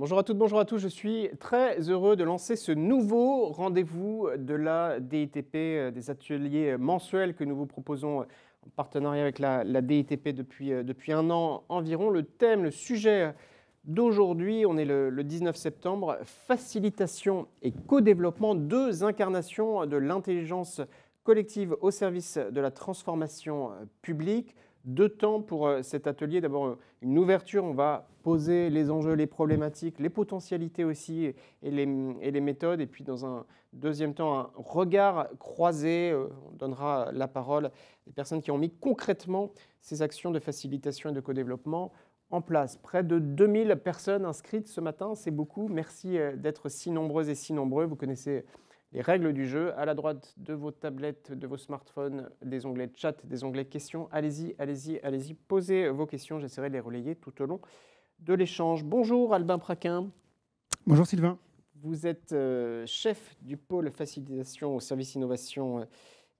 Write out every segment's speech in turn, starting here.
Bonjour à toutes, bonjour à tous. Je suis très heureux de lancer ce nouveau rendez-vous de la DITP, des ateliers mensuels que nous vous proposons en partenariat avec la DITP depuis un an environ. Le thème, le sujet d'aujourd'hui, on est le 19 septembre, facilitation et co-développement, deux incarnations de l'intelligence collective au service de la transformation publique. Deux temps pour cet atelier. D'abord, une ouverture, on va poser les enjeux, les problématiques, les potentialités aussi et les méthodes. Et puis, dans un deuxième temps, un regard croisé. On donnera la parole des personnes qui ont mis concrètement ces actions de facilitation et de co-développement en place. Près de 2000 personnes inscrites ce matin, c'est beaucoup. Merci d'être si nombreuses et si nombreux. Vous connaissez les règles du jeu, à la droite de vos tablettes, de vos smartphones, des onglets chat, des onglets questions. Allez-y, allez-y, allez-y, posez vos questions, j'essaierai de les relayer tout au long de l'échange. Bonjour Albin Praquin. Bonjour Sylvain. Vous êtes chef du pôle facilitation au service innovation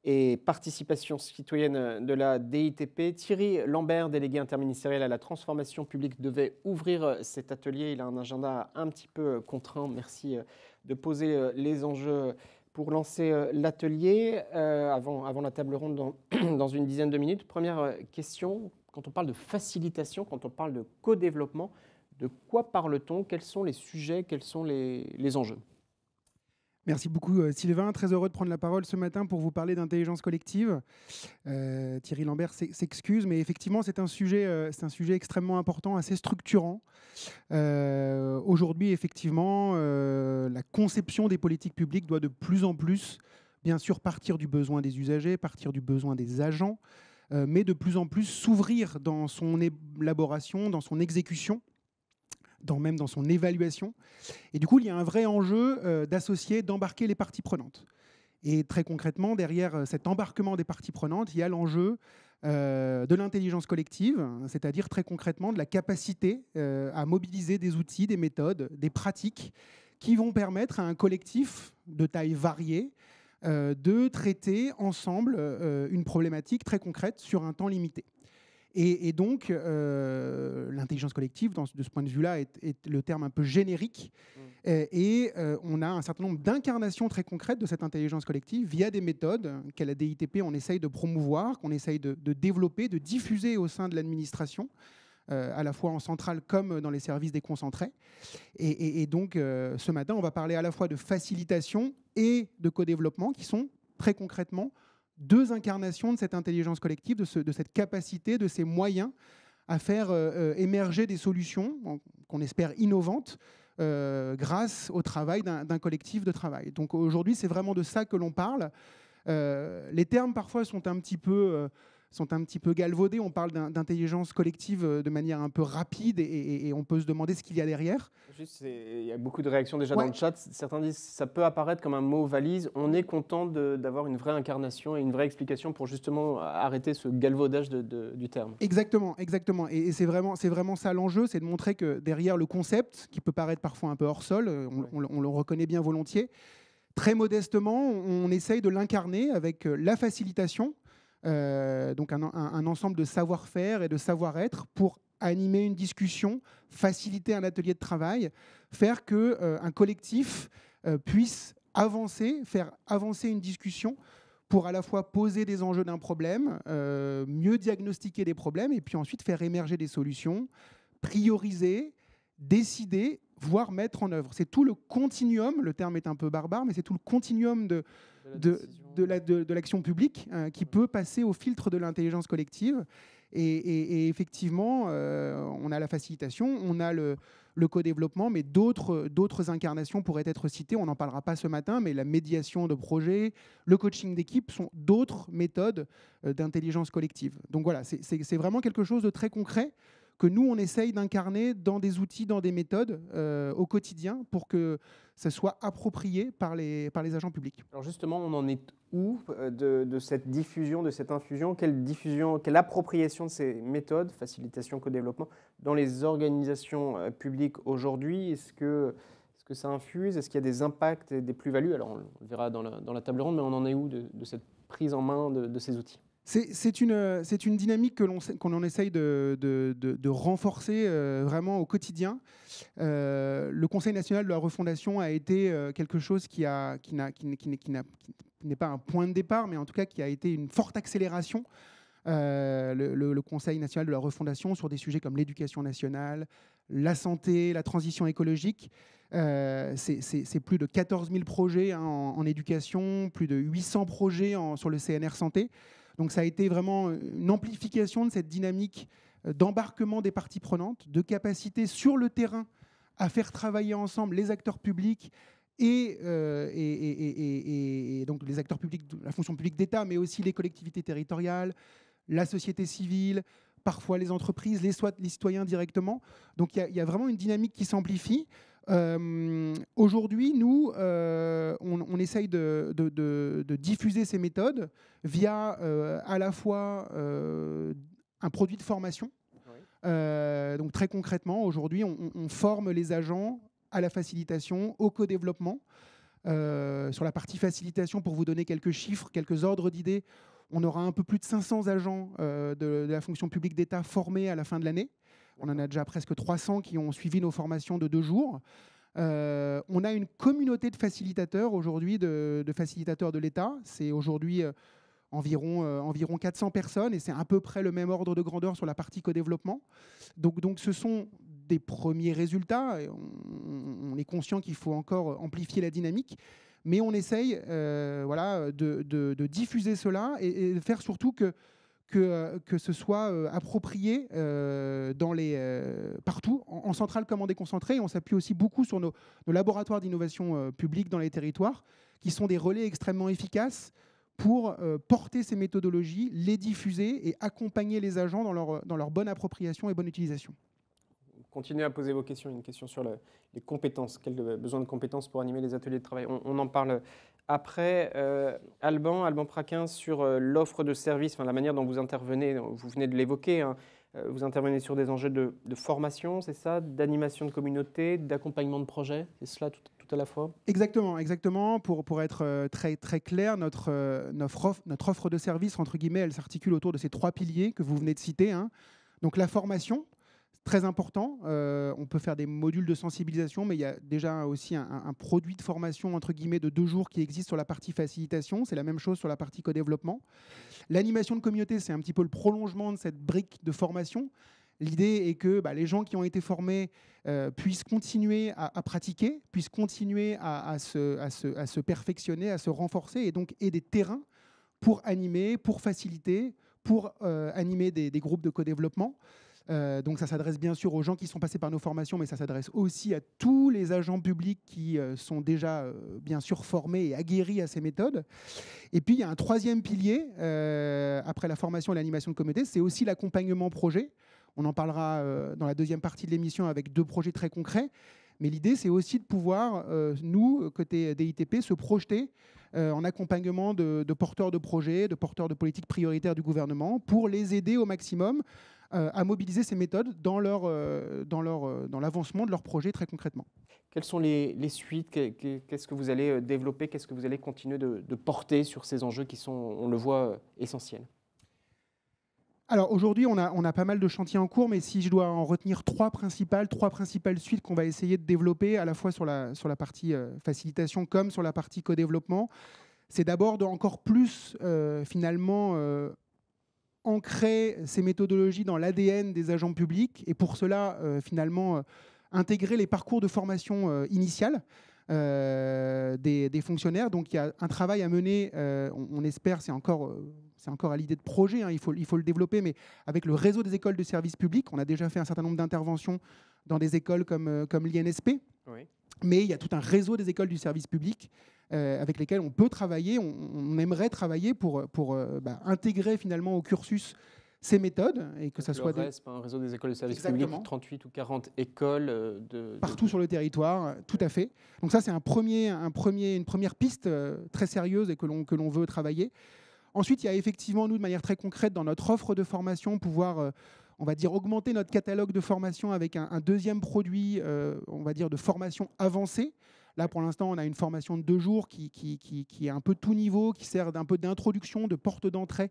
et participation citoyenne de la DITP. Thierry Lambert, délégué interministériel à la transformation publique, devait ouvrir cet atelier. Il a un agenda un petit peu contraint. Merci de poser les enjeux pour lancer l'atelier. Avant la table ronde dans une dizaine de minutes. Première question, quand on parle de facilitation, quand on parle de co-développement, de quoi parle-t-on? Quels sont les sujets? Quels sont les enjeux? Merci beaucoup Sylvain, très heureux de prendre la parole ce matin pour vous parler d'intelligence collective. Thierry Lambert s'excuse, mais effectivement c'est un sujet extrêmement important, assez structurant. Aujourd'hui, effectivement, la conception des politiques publiques doit de plus en plus, bien sûr, partir du besoin des usagers, partir du besoin des agents, mais de plus en plus s'ouvrir dans son élaboration, dans son exécution, même dans son évaluation. Et du coup, il y a un vrai enjeu d'associer, d'embarquer les parties prenantes. Et très concrètement, derrière cet embarquement des parties prenantes, il y a l'enjeu de l'intelligence collective, c'est-à-dire très concrètement de la capacité à mobiliser des outils, des méthodes, des pratiques qui vont permettre à un collectif de taille variée de traiter ensemble une problématique très concrète sur un temps limité. Et donc, l'intelligence collective, de ce point de vue-là, est le terme un peu générique. On a un certain nombre d'incarnations très concrètes de cette intelligence collective via des méthodes qu'à la DITP, on essaye de promouvoir, qu'on essaye de développer, de diffuser au sein de l'administration, à la fois en centrale comme dans les services déconcentrés. Et donc, ce matin, on va parler à la fois de facilitation et de co-développement, qui sont très concrètement deux incarnations de cette intelligence collective, de cette capacité, de ces moyens à faire émerger des solutions qu'on espère innovantes grâce au travail d'un collectif de travail. Donc aujourd'hui, c'est vraiment de ça que l'on parle. Les termes parfois sont un petit peu galvaudés. On parle d'intelligence collective de manière un peu rapide et on peut se demander ce qu'il y a derrière. Juste, il y a beaucoup de réactions déjà dans Ouais. le chat. Certains disent que ça peut apparaître comme un mot valise. On est content d'avoir une vraie incarnation et une vraie explication pour justement arrêter ce galvaudage du terme. Exactement, exactement. Et c'est vraiment ça l'enjeu, c'est de montrer que derrière le concept, qui peut paraître parfois un peu hors sol, on le reconnaît bien volontiers, très modestement, on essaye de l'incarner avec la facilitation, donc un ensemble de savoir-faire et de savoir-être pour animer une discussion, faciliter un atelier de travail, faire qu'un collectif puisse avancer, faire avancer une discussion pour à la fois poser des enjeux d'un problème, mieux diagnostiquer des problèmes et puis ensuite faire émerger des solutions, prioriser, décider, voire mettre en œuvre. C'est tout le continuum, le terme est un peu barbare, mais c'est tout le continuum de l'action publique qui peut passer au filtre de l'intelligence collective. Et effectivement, on a la facilitation, on a le co-développement, mais d'autres incarnations pourraient être citées. On n'en parlera pas ce matin, mais la médiation de projet, le coaching d'équipe sont d'autres méthodes d'intelligence collective. Donc voilà, c'est vraiment quelque chose de très concret que nous, on essaye d'incarner dans des outils, dans des méthodes au quotidien pour que ça soit approprié par les agents publics. Alors justement, on en est où de cette diffusion, de cette infusion? Quelle appropriation de ces méthodes, facilitation, co-développement, dans les organisations publiques aujourd'hui? Est-ce que ça infuse? Est-ce qu'il y a des impacts et des plus-values? Alors on le verra dans la table ronde, mais on en est où de cette prise en main de ces outils? C'est une dynamique qu'on essaye de renforcer vraiment au quotidien. Le Conseil national de la refondation a été quelque chose qui n'est pas un point de départ, mais en tout cas qui a été une forte accélération. Le Conseil national de la refondation sur des sujets comme l'éducation nationale, la santé, la transition écologique. C'est plus de 14 000 projets en éducation, plus de 800 projets sur le CNR santé. Donc ça a été vraiment une amplification de cette dynamique d'embarquement des parties prenantes, de capacité sur le terrain à faire travailler ensemble les acteurs publics et donc les acteurs publics de la fonction publique d'État, mais aussi les collectivités territoriales, la société civile, parfois les entreprises, les citoyens directement. Donc il y a vraiment une dynamique qui s'amplifie. Aujourd'hui, nous, on essaye de diffuser ces méthodes via à la fois un produit de formation. Oui. Donc très concrètement, aujourd'hui, on forme les agents à la facilitation, au co-développement. Sur la partie facilitation, pour vous donner quelques chiffres, quelques ordres d'idées, on aura un peu plus de 500 agents de la fonction publique d'État formés à la fin de l'année. On en a déjà presque 300 qui ont suivi nos formations de 2 jours. On a une communauté de facilitateurs aujourd'hui, de facilitateurs de l'État. C'est aujourd'hui environ 400 personnes et c'est à peu près le même ordre de grandeur sur la partie co-développement. Donc ce sont des premiers résultats. On est conscient qu'il faut encore amplifier la dynamique. Mais on essaye de diffuser cela et de faire surtout que ce soit approprié partout, en centrale comme en déconcentré. Et on s'appuie aussi beaucoup sur nos laboratoires d'innovation publique dans les territoires, qui sont des relais extrêmement efficaces pour porter ces méthodologies, les diffuser et accompagner les agents dans leur bonne appropriation et bonne utilisation. Continuez à poser vos questions. Une question sur les compétences. Quel besoin de compétences pour animer les ateliers de travail? On en parle après. Alban Praquin, sur l'offre de services, la manière dont vous intervenez, vous venez de l'évoquer, hein, vous intervenez sur des enjeux de formation, c'est ça? D'animation de communauté, d'accompagnement de projet? C'est cela tout à la fois? Exactement. Pour être très, très clair, notre offre de services, entre guillemets, elle s'articule autour de ces 3 piliers que vous venez de citer. Hein. Donc la formation, très important. On peut faire des modules de sensibilisation, mais il y a déjà aussi un produit de formation, entre guillemets, de 2 jours qui existe sur la partie facilitation. C'est la même chose sur la partie co-développement. L'animation de communauté, c'est un petit peu le prolongement de cette brique de formation. L'idée est que les gens qui ont été formés puissent continuer à pratiquer, puissent continuer à se perfectionner, à se renforcer, et donc aider des terrains pour animer, pour faciliter, pour animer des groupes de co-développement. Donc ça s'adresse bien sûr aux gens qui sont passés par nos formations, mais ça s'adresse aussi à tous les agents publics qui sont déjà bien sûr formés et aguerris à ces méthodes. Et puis il y a un 3e pilier, après la formation et l'animation de communauté, c'est aussi l'accompagnement projet. On en parlera dans la 2e partie de l'émission avec 2 projets très concrets. Mais l'idée, c'est aussi de pouvoir, nous, côté DITP, se projeter en accompagnement de porteurs de projets, de porteurs de politiques prioritaires du gouvernement, pour les aider au maximum à mobiliser ces méthodes dans l'avancement de leurs projets très concrètement. Quelles sont les suites? Qu'est-ce que vous allez développer? Qu'est-ce que vous allez continuer de porter sur ces enjeux qui sont, on le voit, essentiels? Alors aujourd'hui, on a pas mal de chantiers en cours, mais si je dois en retenir 3 principales suites qu'on va essayer de développer, à la fois sur la partie facilitation comme sur la partie co-développement, c'est d'abord encore plus finalement ancrer ces méthodologies dans l'ADN des agents publics, et pour cela finalement intégrer les parcours de formation initiale des fonctionnaires. Donc il y a un travail à mener, on espère, c'est encore à l'idée de projet, hein, il faut le développer, mais avec le réseau des écoles de services publics. On a déjà fait un certain nombre d'interventions dans des écoles comme l'INSP, oui. Mais il y a tout un réseau des écoles du service public avec lesquelles on peut travailler, on aimerait travailler pour intégrer finalement au cursus ces méthodes, et que ça soit un réseau des écoles de service public, 38 ou 40 écoles partout sur le territoire, tout à fait. Donc ça, c'est une première piste très sérieuse et que l'on veut travailler. Ensuite, il y a effectivement, nous, de manière très concrète, dans notre offre de formation, pouvoir, on va dire, augmenter notre catalogue de formation avec un 2e produit, on va dire, de formation avancée. Là, pour l'instant, on a une formation de 2 jours qui est un peu de tout niveau, qui sert d'un peu d'introduction, de porte d'entrée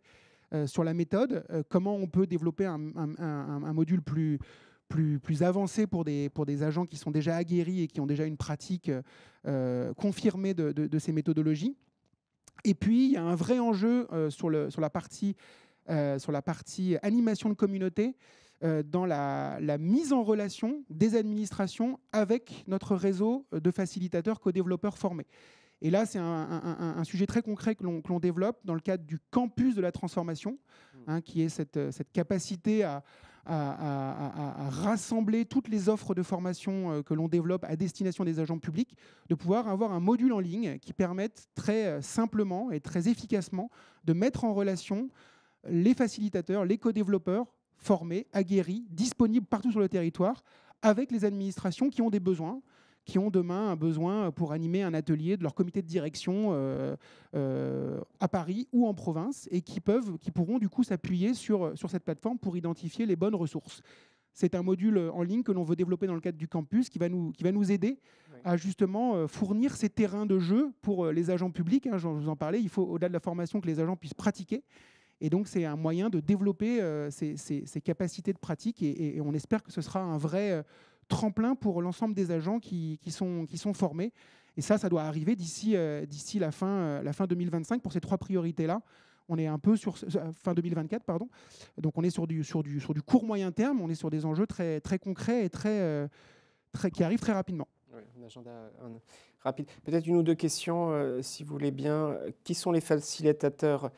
sur la méthode, comment on peut développer un module plus avancé pour des agents qui sont déjà aguerris et qui ont déjà une pratique confirmée de ces méthodologies. Et puis, il y a un vrai enjeu sur la partie animation de communauté, dans la mise en relation des administrations avec notre réseau de facilitateurs co-développeurs formés. Et là, c'est un sujet très concret que l'on développe dans le cadre du campus de la transformation, qui est cette capacité à rassembler toutes les offres de formation que l'on développe à destination des agents publics, de pouvoir avoir un module en ligne qui permette très simplement et très efficacement de mettre en relation les facilitateurs, les co-développeurs formés, aguerris, disponibles partout sur le territoire, avec les administrations qui ont des besoins, qui ont demain un besoin pour animer un atelier de leur comité de direction à Paris ou en province, et qui pourront du coup s'appuyer sur cette plateforme pour identifier les bonnes ressources. C'est un module en ligne que l'on veut développer dans le cadre du campus qui va nous aider à justement fournir ces terrains de jeu pour les agents publics. Je vous en parlais, il faut, au-delà de la formation, que les agents puissent pratiquer. Et donc, c'est un moyen de développer ces capacités de pratique, et on espère que ce sera un vrai tremplin pour l'ensemble des agents qui sont formés. Et ça doit arriver d'ici la fin 2025 pour ces 3 priorités-là. On est un peu sur fin 2024, pardon. Donc, on est sur du court moyen terme. On est sur des enjeux très, très concrets et qui arrivent très rapidement. Oui, un agenda rapide. Peut-être une ou deux questions, si vous voulez bien. Qui sont les facilitateurs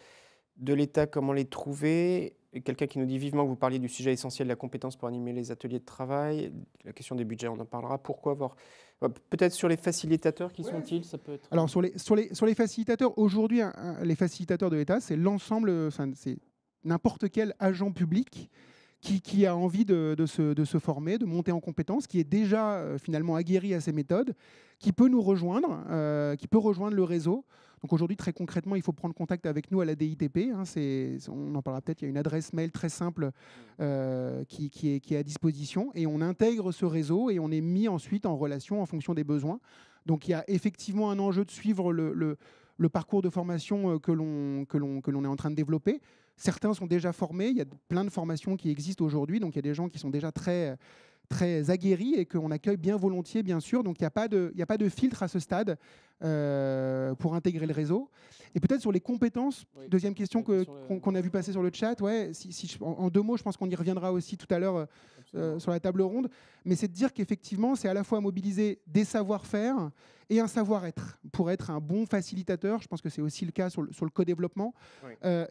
de l'État, comment les trouver? Quelqu'un qui nous dit vivement que vous parliez du sujet essentiel de la compétence pour animer les ateliers de travail. La question des budgets, on en parlera. Pourquoi avoir... Peut-être sur les facilitateurs, qui sont-ils? Ça peut être... Alors, sur les facilitateurs, aujourd'hui, les facilitateurs de l'État, c'est l'ensemble, c'est n'importe quel agent public qui a envie de se former, de monter en compétences, qui est déjà finalement aguerri à ces méthodes, qui peut nous rejoindre, qui peut rejoindre le réseau. Donc aujourd'hui, très concrètement, il faut prendre contact avec nous à la DITP. On en parlera peut-être, il y a une adresse mail très simple qui est à disposition. Et on intègre ce réseau et on est mis ensuite en relation en fonction des besoins. Donc il y a effectivement un enjeu de suivre le parcours de formation que l'on est en train de développer. Certains sont déjà formés, il y a plein de formations qui existent aujourd'hui, donc il y a des gens qui sont déjà très aguerris et qu'on accueille bien volontiers, bien sûr. Donc il n'y a pas de filtre à ce stade pour intégrer le réseau. Et peut-être sur les compétences, deuxième question qu'on a vu passer sur le chat, en 2 mots, je pense qu'on y reviendra aussi tout à l'heure sur la table ronde, mais c'est de dire qu'effectivement, c'est à la fois mobiliser des savoir-faire et un savoir-être pour être un bon facilitateur. Je pense que c'est aussi le cas sur le co-développement.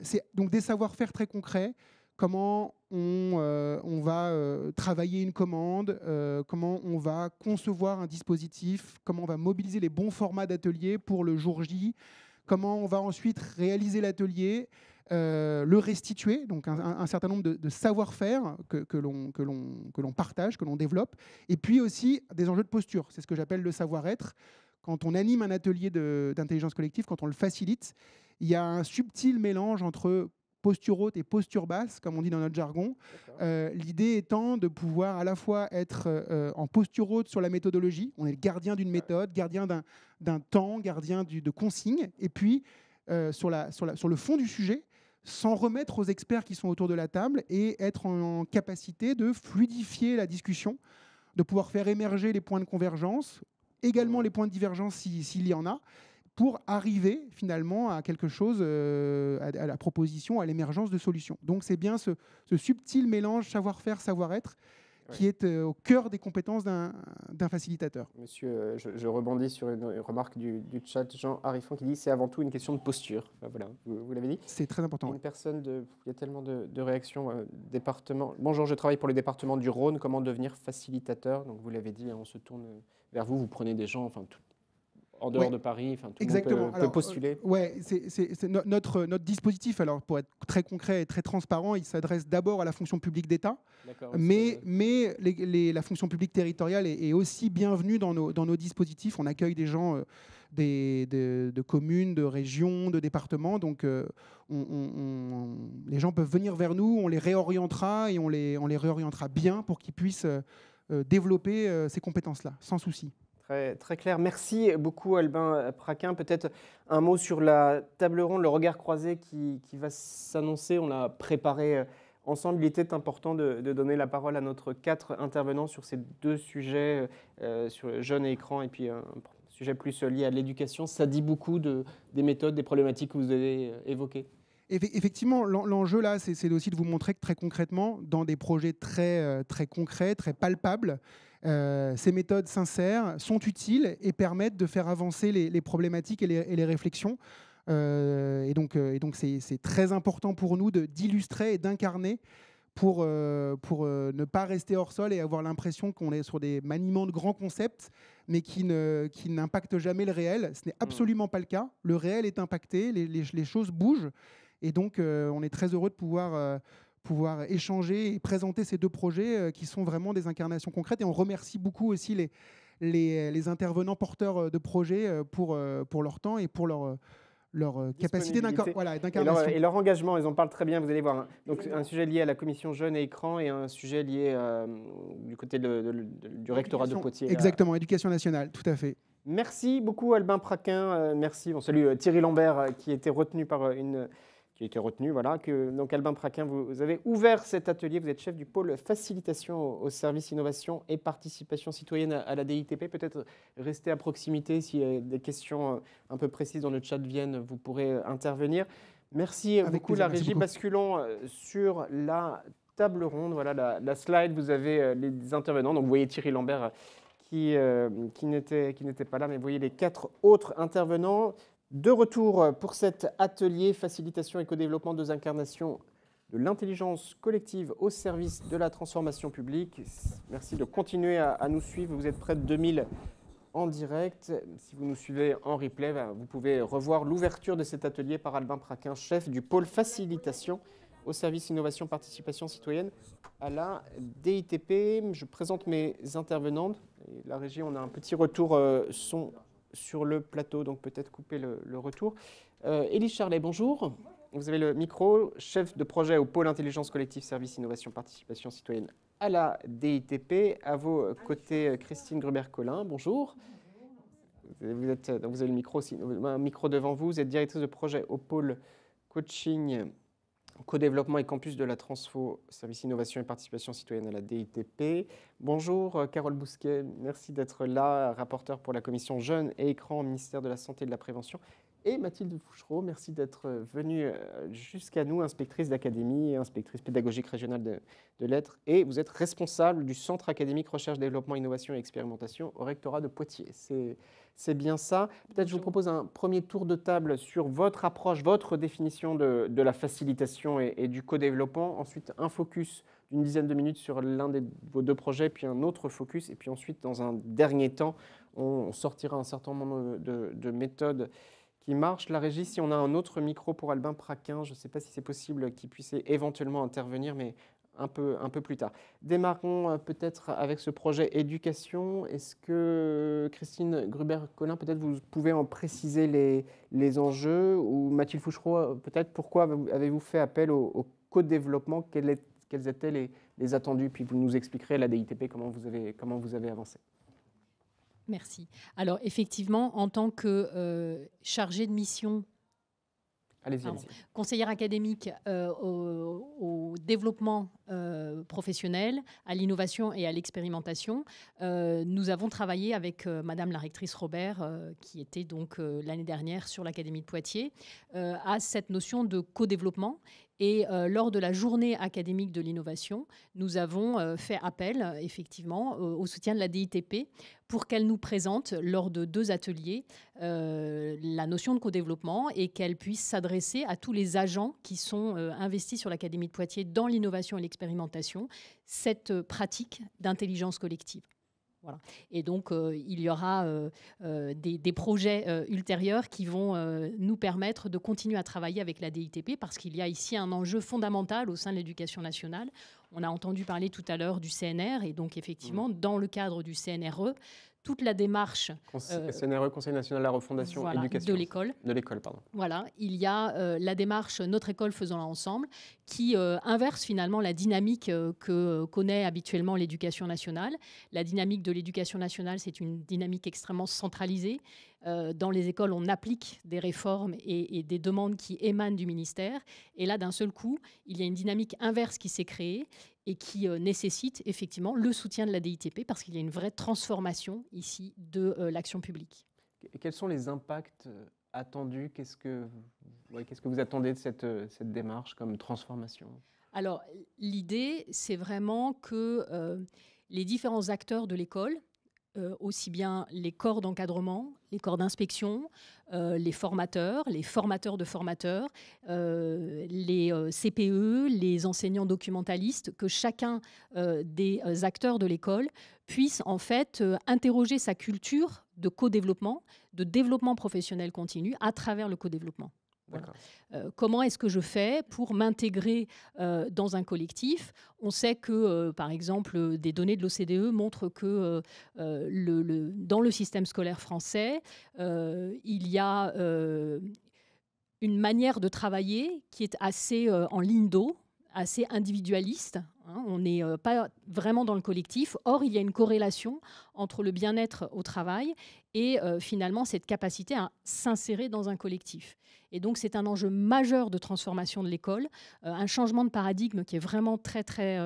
C'est donc des savoir-faire très concrets. Comment on va travailler une commande, comment on va concevoir un dispositif, comment on va mobiliser les bons formats d'atelier pour le jour J, comment on va ensuite réaliser l'atelier, le restituer, donc un certain nombre de savoir-faire que l'on partage, que l'on développe, et puis aussi des enjeux de posture. C'est ce que j'appelle le savoir-être. Quand on anime un atelier d'intelligence collective, quand on le facilite, il y a un subtil mélange entre posture haute et posture basse, comme on dit dans notre jargon. L'idée étant de pouvoir à la fois être en posture haute sur la méthodologie, on est le gardien d'une méthode, gardien d'un temps, gardien de consignes, et puis sur le fond du sujet, s'en remettre aux experts qui sont autour de la table et être en capacité de fluidifier la discussion, de pouvoir faire émerger les points de convergence, également les points de divergence s'il y en a, pour arriver finalement à quelque chose, à la proposition, à l'émergence de solutions. Donc c'est bien ce subtil mélange savoir-faire, savoir-être qui est au cœur des compétences d'un facilitateur. Monsieur, je rebondis sur une remarque du chat, Jean Harifon, qui dit c'est avant tout une question de posture. Voilà, vous l'avez dit. C'est très important. Il y a tellement de réactions. Département. Bonjour, je travaille pour le département du Rhône. Comment devenir facilitateur? Donc vous l'avez dit, on se tourne vers vous. Vous prenez des gens, en dehors de Paris, tout exactement. le monde peut postuler. C'est notre dispositif, alors pour être très concret et très transparent, il s'adresse d'abord à la fonction publique d'État, mais la fonction publique territoriale est aussi bienvenue dans nos dispositifs. On accueille des gens de communes, de régions, de départements, donc les gens peuvent venir vers nous, on les réorientera et on les réorientera bien pour qu'ils puissent développer ces compétences-là, sans souci. Très, très clair. Merci beaucoup Albin Praquin. Peut-être un mot sur la table ronde, le regard croisé qui va s'annoncer. On l'a préparé ensemble. Il était important de donner la parole à nos 4 intervenants sur ces 2 sujets, sur le jeune et écran et puis un sujet plus lié à l'éducation. Ça dit beaucoup des méthodes, des problématiques que vous avez évoquées. Effectivement, l'enjeu là, c'est aussi de vous montrer que très concrètement, dans des projets très concrets, très palpables, ces méthodes sincères sont utiles et permettent de faire avancer les problématiques et les réflexions. Et donc, c'est très important pour nous d'illustrer et d'incarner pour ne pas rester hors sol et avoir l'impression qu'on est sur des maniements de grands concepts, mais qui n'impactent jamais le réel. Ce n'est absolument pas le cas. Le réel est impacté, les choses bougent. Et donc, on est très heureux de pouvoir échanger et présenter ces 2 projets qui sont vraiment des incarnations concrètes. Et on remercie beaucoup aussi les intervenants porteurs de projets pour leur temps et pour leur capacité d'incarnation. Et leur engagement, ils en parlent très bien, vous allez voir. Donc, un sujet lié à la commission Jeunes et Écran et un sujet lié du côté du rectorat de Poitiers. Exactement, éducation nationale, tout à fait. Merci beaucoup Albin Praquin. Merci. On salue Thierry Lambert qui était retenu par voilà, donc Albin Praquin, vous avez ouvert cet atelier, vous êtes chef du pôle facilitation au service innovation et participation citoyenne à la DITP. Peut-être rester à proximité, s'il des questions un peu précises dans le chat viennent, vous pourrez intervenir. Merci beaucoup la régie. Basculons sur la table ronde, voilà la slide, vous avez les intervenants, donc vous voyez Thierry Lambert qui n'était pas là, mais vous voyez les 4 autres intervenants. De retour pour cet atelier facilitation et co-développement, 2 incarnations de l'intelligence collective au service de la transformation publique. Merci de continuer à nous suivre. Vous êtes près de 2000 en direct. Si vous nous suivez en replay, vous pouvez revoir l'ouverture de cet atelier par Albin Praquin, chef du pôle facilitation au service innovation participation citoyenne à la DITP. Je présente mes intervenantes. Et la régie, on a un petit retour son sur le plateau, donc peut-être couper le retour. Élise Charlet, bonjour. Vous avez le micro, chef de projet au pôle intelligence collective, service innovation, participation citoyenne à la DITP. À vos côtés, Christine Gruber-Collin, bonjour. Vous avez le micro aussi, un micro devant vous. Vous êtes directrice de projet au pôle coaching, co-développement et campus de la Transfo, service innovation et participation citoyenne à la DITP. Bonjour Carole Bousquet, merci d'être là, rapporteure pour la commission Jeunes et Écran au ministère de la Santé et de la Prévention. Et Mathilde Fouchereau, merci d'être venue jusqu'à nous, inspectrice d'académie, inspectrice pédagogique régionale de lettres. Et vous êtes responsable du Centre académique recherche, développement, innovation et expérimentation au rectorat de Poitiers. C'est bien ça. Peut-être je vous propose un premier tour de table sur votre approche, votre définition de la facilitation et du co-développement. Ensuite, un focus d'une dizaine de minutes sur l'un de vos 2 projets, puis un autre focus. Et puis ensuite, dans un dernier temps, on sortira un certain nombre de méthodes qui marchent. La régie, si on a un autre micro pour Albin Praquin, je ne sais pas si c'est possible qu'il puisse éventuellement intervenir, mais un peu plus tard. Démarrons peut-être avec ce projet éducation. Est-ce que Christine Gruber-Collin, peut-être vous pouvez en préciser les enjeux, ou Mathilde Fouchereau, peut-être pourquoi avez-vous fait appel au co-développement, quels étaient les attendus, puis vous nous expliquerez à la DITP comment vous avez avancé. Merci. Alors effectivement, en tant que chargée de mission, conseillère académique au développement professionnel, à l'innovation et à l'expérimentation, nous avons travaillé avec Madame la rectrice Robert, qui était donc l'année dernière sur l'Académie de Poitiers, à cette notion de co-développement. Et lors de la journée académique de l'innovation, nous avons fait appel effectivement au soutien de la DITP pour qu'elle nous présente lors de 2 ateliers la notion de co-développement et qu'elle puisse s'adresser à tous les agents qui sont investis sur l'Académie de Poitiers dans l'innovation et l'expérimentation, cette pratique d'intelligence collective. Voilà. Et donc, il y aura des projets ultérieurs qui vont nous permettre de continuer à travailler avec la DITP parce qu'il y a ici un enjeu fondamental au sein de l'éducation nationale. On a entendu parler tout à l'heure du CNR et donc effectivement, dans le cadre du CNRE, toute la démarche CNRE, Conseil national de la refondation, voilà, éducation. de l'école. De l'école, pardon. Voilà, il y a la démarche Notre école faisons-la ensemble, qui inverse finalement la dynamique que connaît habituellement l'éducation nationale. La dynamique de l'éducation nationale, c'est une dynamique extrêmement centralisée. Dans les écoles, on applique des réformes et des demandes qui émanent du ministère. Et là, d'un seul coup, il y a une dynamique inverse qui s'est créée et qui nécessite effectivement le soutien de la DITP parce qu'il y a une vraie transformation ici de l'action publique. Et quels sont les impacts attendus? Qu'est-ce que vous attendez de cette démarche comme transformation? Alors, l'idée, c'est vraiment que les différents acteurs de l'école, aussi bien les corps d'encadrement, les corps d'inspection, les formateurs de formateurs, les CPE, les enseignants documentalistes, que chacun des acteurs de l'école puisse en fait interroger sa culture de co-développement, de développement professionnel continu à travers le co-développement. Voilà. Comment est-ce que je fais pour m'intégrer dans un collectif? On sait que, par exemple, des données de l'OCDE montrent que dans le système scolaire français, il y a une manière de travailler qui est assez en ligne d'eau, assez individualiste. Hein, on n'est pas vraiment dans le collectif. Or, il y a une corrélation entre le bien-être au travail et finalement cette capacité à s'insérer dans un collectif. Et donc, c'est un enjeu majeur de transformation de l'école, un changement de paradigme qui est vraiment très, très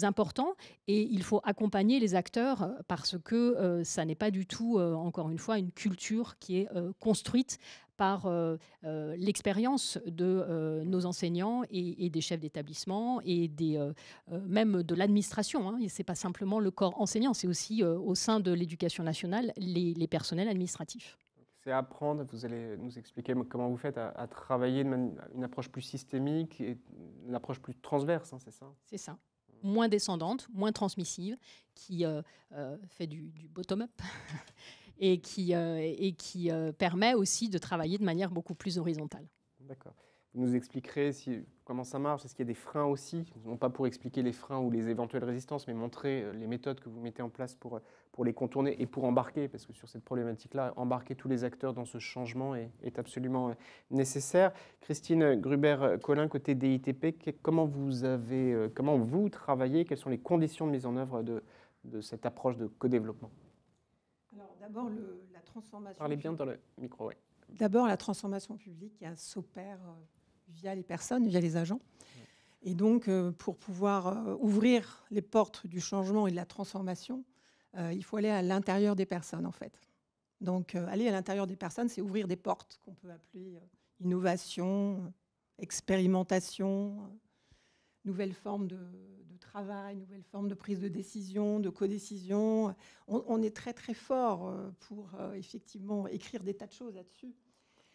important. Et il faut accompagner les acteurs parce que ça n'est pas du tout, encore une fois, une culture qui est construite par l'expérience de nos enseignants et des chefs d'établissement et même de l'administration. Hein. Ce n'est pas simplement le corps enseignant, c'est aussi au sein de l'éducation nationale, les personnels administratifs. C'est apprendre, vous allez nous expliquer comment vous faites à travailler une approche plus systémique et une approche plus transverse, hein, c'est ça? C'est ça. Moins descendante, moins transmissive, qui fait du bottom-up et qui permet aussi de travailler de manière beaucoup plus horizontale. D'accord. Vous nous expliquerez comment ça marche. Est-ce qu'il y a des freins aussi? Non pas pour expliquer les freins ou les éventuelles résistances, mais montrer les méthodes que vous mettez en place pour les contourner et pour embarquer, parce que sur cette problématique-là, embarquer tous les acteurs dans ce changement est absolument nécessaire. Christine Gruber-Collin, côté DITP, comment vous travaillez? Quelles sont les conditions de mise en œuvre de cette approche de co-développement? Alors d'abord, la transformation... Parlez bien dans le micro, oui. D'abord, la transformation publique s'opère via les personnes, via les agents. Et donc, pour pouvoir ouvrir les portes du changement et de la transformation, il faut aller à l'intérieur des personnes, en fait. Donc, aller à l'intérieur des personnes, c'est ouvrir des portes qu'on peut appeler innovation, expérimentation, nouvelles formes de travail, nouvelles formes de prise de décision, de codécision. On est très, très fort pour effectivement écrire des tas de choses là-dessus.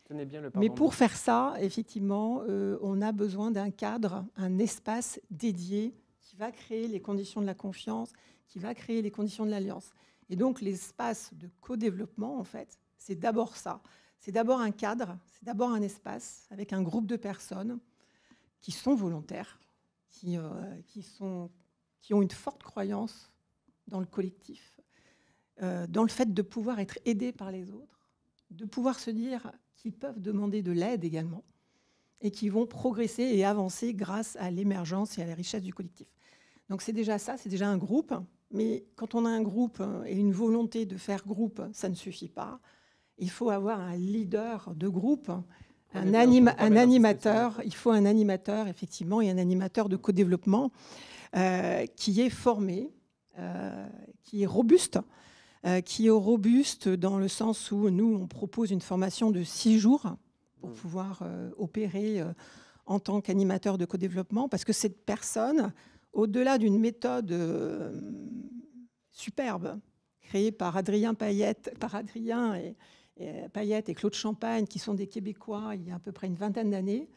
Tenez bien le Mais pour faire ça, effectivement, on a besoin d'un cadre, un espace dédié qui va créer les conditions de la confiance, qui va créer les conditions de l'alliance. Et donc, l'espace de co-développement, en fait, c'est d'abord ça. C'est d'abord un cadre, c'est d'abord un espace avec un groupe de personnes qui sont volontaires, qui ont une forte croyance dans le collectif, dans le fait de pouvoir être aidés par les autres, de pouvoir se dire qu'ils peuvent demander de l'aide également et qui vont progresser et avancer grâce à l'émergence et à la richesse du collectif. Donc c'est déjà ça, c'est déjà un groupe. Mais quand on a un groupe et une volonté de faire groupe, ça ne suffit pas. Il faut avoir un leader de groupe, un animateur. Il faut un animateur, effectivement, et un animateur de co-développement qui est formé, qui est robuste, dans le sens où nous, on propose une formation de 6 jours pour pouvoir opérer en tant qu'animateur de co-développement, parce que cette personne, au-delà d'une méthode superbe, créée par Adrien Payette et Claude Champagne, qui sont des Québécois il y a à peu près une vingtaine d'années,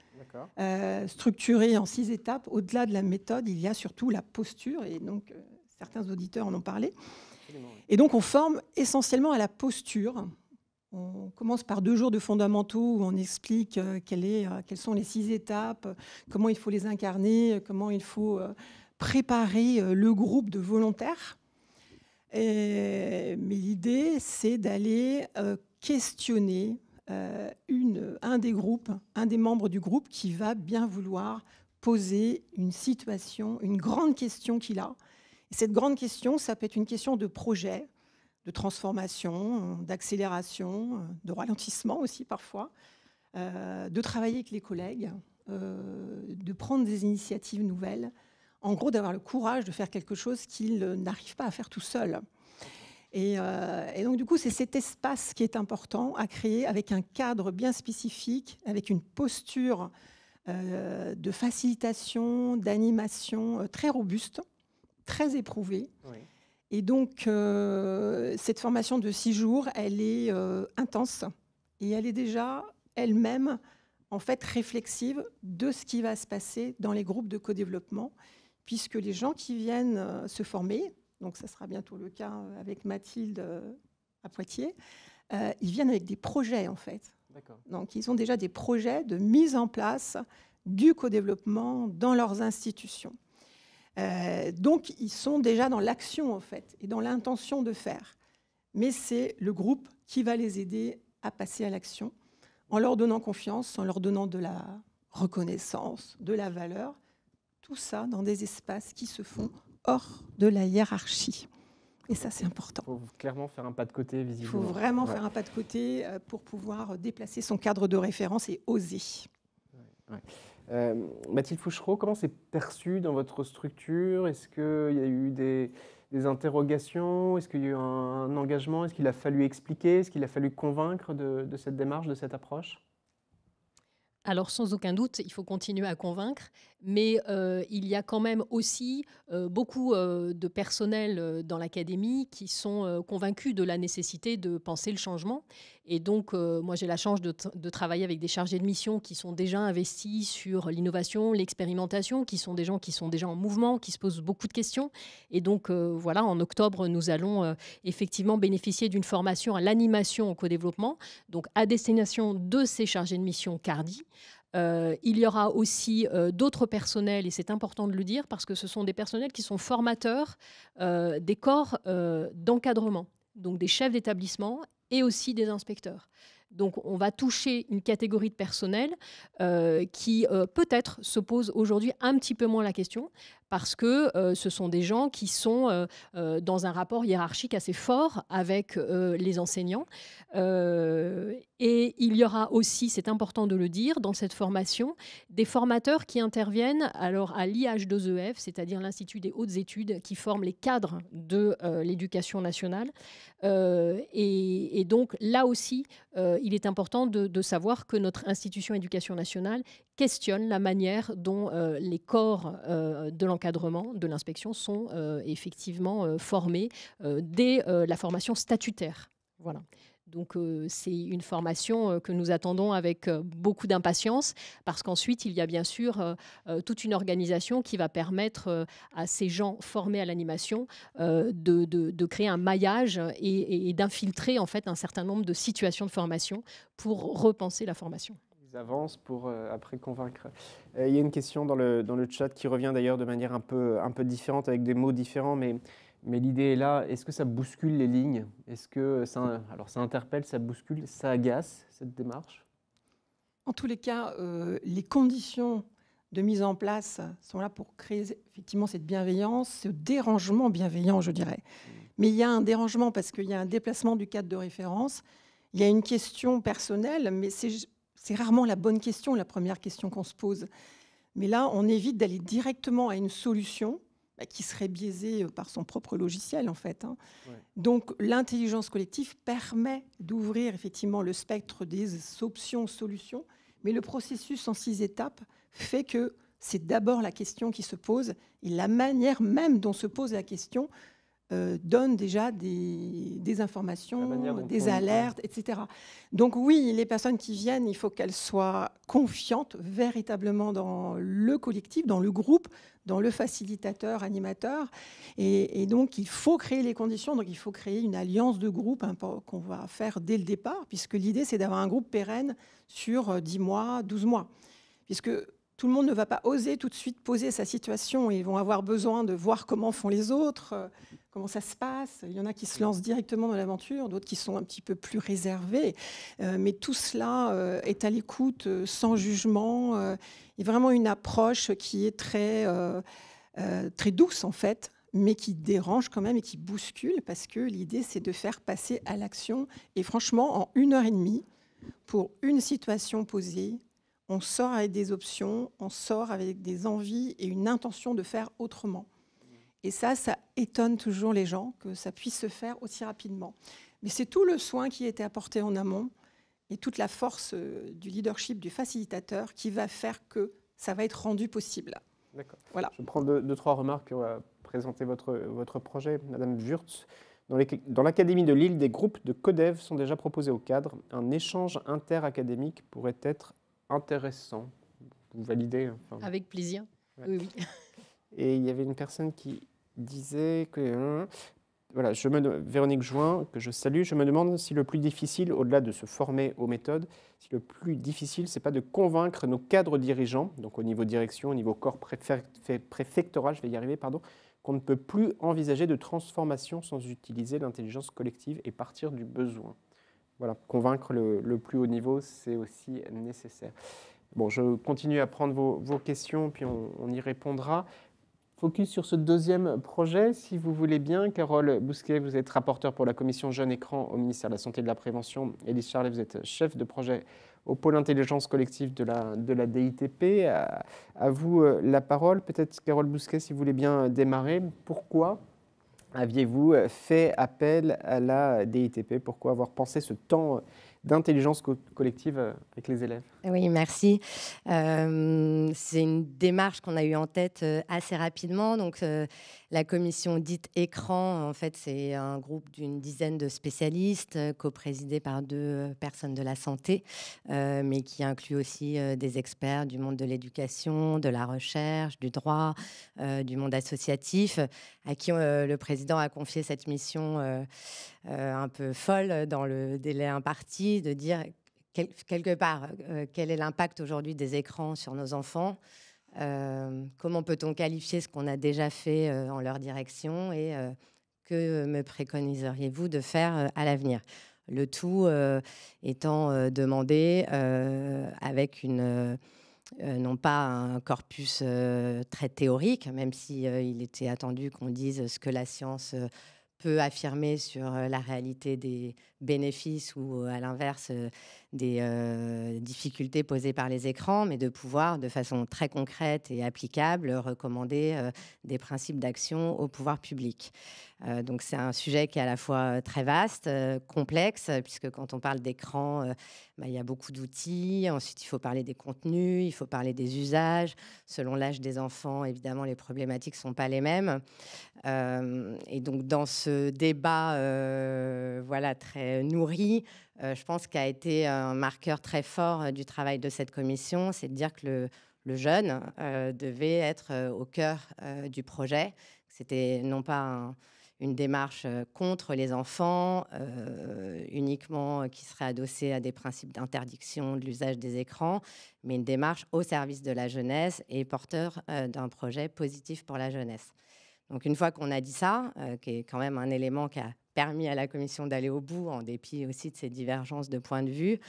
structurée en 6 étapes. Au-delà de la méthode, il y a surtout la posture, et donc certains auditeurs en ont parlé. Et donc, on forme essentiellement à la posture. On commence par 2 jours de fondamentaux où on explique quelles sont les 6 étapes, comment il faut les incarner, comment il faut préparer le groupe de volontaires. Mais l'idée, c'est d'aller questionner un des membres du groupe qui va bien vouloir poser une situation, une grande question qu'il a. Et cette grande question, ça peut être une question de projet, de transformation, d'accélération, de ralentissement aussi parfois, de travailler avec les collègues, de prendre des initiatives nouvelles, en gros d'avoir le courage de faire quelque chose qu'il n'arrive pas à faire tout seul. Et donc du coup, c'est cet espace qui est important à créer avec un cadre bien spécifique, avec une posture de facilitation, d'animation très robuste, très éprouvée. Oui. Et donc, cette formation de 6 jours, elle est intense et elle est déjà elle-même en fait réflexive de ce qui va se passer dans les groupes de co-développement, puisque les gens qui viennent se former, donc ça sera bientôt le cas avec Mathilde à Poitiers, ils viennent avec des projets en fait. Donc ils ont déjà des projets de mise en place du co-développement dans leurs institutions. Donc ils sont déjà dans l'action en fait et dans l'intention de faire. Mais c'est le groupe qui va les aider à passer à l'action en leur donnant confiance, en leur donnant de la reconnaissance, de la valeur, tout ça dans des espaces qui se font hors de la hiérarchie. Et ça, c'est important. Il faut clairement faire un pas de côté, visiblement. Il faut vraiment faire un pas de côté pour pouvoir déplacer son cadre de référence et oser. Mathilde Fouchereau, comment c'est perçu dans votre structure? Est-ce qu'il y a eu des interrogations? Est-ce qu'il y a eu un engagement? Est-ce qu'il a fallu expliquer? Est-ce qu'il a fallu convaincre de cette démarche, de cette approche? Alors, sans aucun doute, il faut continuer à convaincre, mais il y a quand même aussi beaucoup de personnel dans l'académie qui sont convaincus de la nécessité de penser le changement. Et donc, moi, j'ai la chance de travailler avec des chargés de mission qui sont déjà investis sur l'innovation, l'expérimentation, qui sont des gens qui sont déjà en mouvement, qui se posent beaucoup de questions. Et donc, voilà, en octobre, nous allons effectivement bénéficier d'une formation à l'animation au co-développement, donc à destination de ces chargés de mission CARDI. Il y aura aussi d'autres personnels, et c'est important de le dire, parce que ce sont des personnels qui sont formateurs des corps d'encadrement, donc des chefs d'établissement et aussi des inspecteurs. Donc, on va toucher une catégorie de personnel qui peut-être se pose aujourd'hui un petit peu moins la question, parce que ce sont des gens qui sont dans un rapport hiérarchique assez fort avec les enseignants. Et il y aura aussi, c'est important de le dire, dans cette formation, des formateurs qui interviennent alors à l'IH2EF, c'est-à-dire l'Institut des hautes études, qui forme les cadres de l'éducation nationale. Et donc, là aussi, il est important de savoir que notre institution éducation nationale questionne la manière dont les corps de l'encadrement, de l'inspection sont effectivement formés dès la formation statutaire. Voilà. Donc, c'est une formation que nous attendons avec beaucoup d'impatience, parce qu'ensuite, il y a bien sûr toute une organisation qui va permettre à ces gens formés à l'animation de créer un maillage et d'infiltrer en fait un certain nombre de situations de formation pour repenser la formation. Ils avancent pour après convaincre. Il y a une question dans le chat qui revient d'ailleurs de manière un peu différente, avec des mots différents, mais l'idée est là. Est-ce que ça bouscule les lignes? Est-ce que ça interpelle, ça bouscule, ça agace, cette démarche? En tous les cas, les conditions de mise en place sont là pour créer effectivement cette bienveillance, ce dérangement bienveillant, je dirais. Mais il y a un dérangement parce qu'il y a un déplacement du cadre de référence. Il y a une question personnelle, mais c'est rarement la bonne question, la première question qu'on se pose. Mais là, on évite d'aller directement à une solution qui serait biaisée par son propre logiciel, en fait. Ouais. Donc, l'intelligence collective permet d'ouvrir effectivement le spectre des options, solutions, mais le processus en 6 étapes fait que c'est d'abord la question qui se pose, et la manière même dont se pose la question donne déjà des informations, des alertes, etc. Donc oui, les personnes qui viennent, il faut qu'elles soient confiantes véritablement dans le collectif, dans le groupe, dans le facilitateur, animateur. Et donc, il faut créer les conditions. Donc, il faut créer une alliance de groupe qu'on va faire dès le départ, puisque l'idée, c'est d'avoir un groupe pérenne sur 10 mois, 12 mois. Puisque tout le monde ne va pas oser tout de suite poser sa situation. Ils vont avoir besoin de voir comment font les autres, comment ça se passe. Il y en a qui se lancent directement dans l'aventure, d'autres qui sont un petit peu plus réservés. Mais tout cela est à l'écoute, sans jugement. Et vraiment une approche qui est très douce, en fait, mais qui dérange quand même et qui bouscule, parce que l'idée, c'est de faire passer à l'action. Et franchement, en 1h30, pour une situation posée, on sort avec des options, on sort avec des envies et une intention de faire autrement. Et ça étonne toujours les gens que ça puisse se faire aussi rapidement. Mais c'est tout le soin qui a été apporté en amont et toute la force du leadership du facilitateur qui va faire que ça va être rendu possible. D'accord. Voilà. Je prends deux, trois remarques pour présenter votre projet. Madame Wurtz, dans l'Académie de Lille, des groupes de codev sont déjà proposés aux cadres. Un échange interacadémique pourrait être intéressant. Vous validez? Avec plaisir. Ouais. Oui, oui. Et il y avait une personne qui disait que... Voilà, Véronique Join, que je salue, je me demande si le plus difficile, au-delà de se former aux méthodes, si le plus difficile, c'est pas de convaincre nos cadres dirigeants, donc au niveau direction, au niveau corps préfectoral, je vais y arriver, pardon, qu'on ne peut plus envisager de transformation sans utiliser l'intelligence collective et partir du besoin. Voilà, convaincre le plus haut niveau, c'est aussi nécessaire. Bon, je continue à prendre vos questions, puis on y répondra. Focus sur ce deuxième projet, si vous voulez bien. Carole Bousquet, vous êtes rapporteure pour la commission Jeunes Écran au ministère de la Santé et de la Prévention. Élise Charlet, vous êtes chef de projet au pôle intelligence collective de la DITP. À vous la parole. Peut-être, Carole Bousquet, si vous voulez bien démarrer. Pourquoi aviez-vous fait appel à la DITP? Pourquoi avoir pensé ce temps d'intelligence collective avec les élèves? Oui, merci. C'est une démarche qu'on a eue en tête assez rapidement. Donc, la commission dite écran, en fait, c'est un groupe d'une dizaine de spécialistes co-présidé par 2 personnes de la santé, mais qui inclut aussi des experts du monde de l'éducation, de la recherche, du droit, du monde associatif, à qui le président a confié cette mission un peu folle dans le délai imparti, de dire quelque part quel est l'impact aujourd'hui des écrans sur nos enfants, comment peut-on qualifier ce qu'on a déjà fait en leur direction et que me préconiseriez-vous de faire à l'avenir ? Le tout étant demandé avec non pas un corpus très théorique, même si il était attendu qu'on dise ce que la science peut affirmer sur la réalité des bénéfices ou à l'inverse des difficultés posées par les écrans, mais de pouvoir de façon très concrète et applicable recommander des principes d'action au pouvoir public. Donc c'est un sujet qui est à la fois très vaste, complexe, puisque quand on parle d'écran, il y a beaucoup d'outils. Ensuite, il faut parler des contenus, il faut parler des usages. Selon l'âge des enfants, évidemment, les problématiques ne sont pas les mêmes. Et donc, dans ce débat voilà, très nourri, je pense qu'a été un marqueur très fort du travail de cette commission, c'est de dire que le jeune devait être au cœur du projet. C'était non pas une démarche contre les enfants, uniquement qui serait adossée à des principes d'interdiction de l'usage des écrans, mais une démarche au service de la jeunesse et porteur d'un projet positif pour la jeunesse. Donc une fois qu'on a dit ça, qui est quand même un élément qui a permis à la commission d'aller au bout, en dépit aussi de ces divergences de points de vue,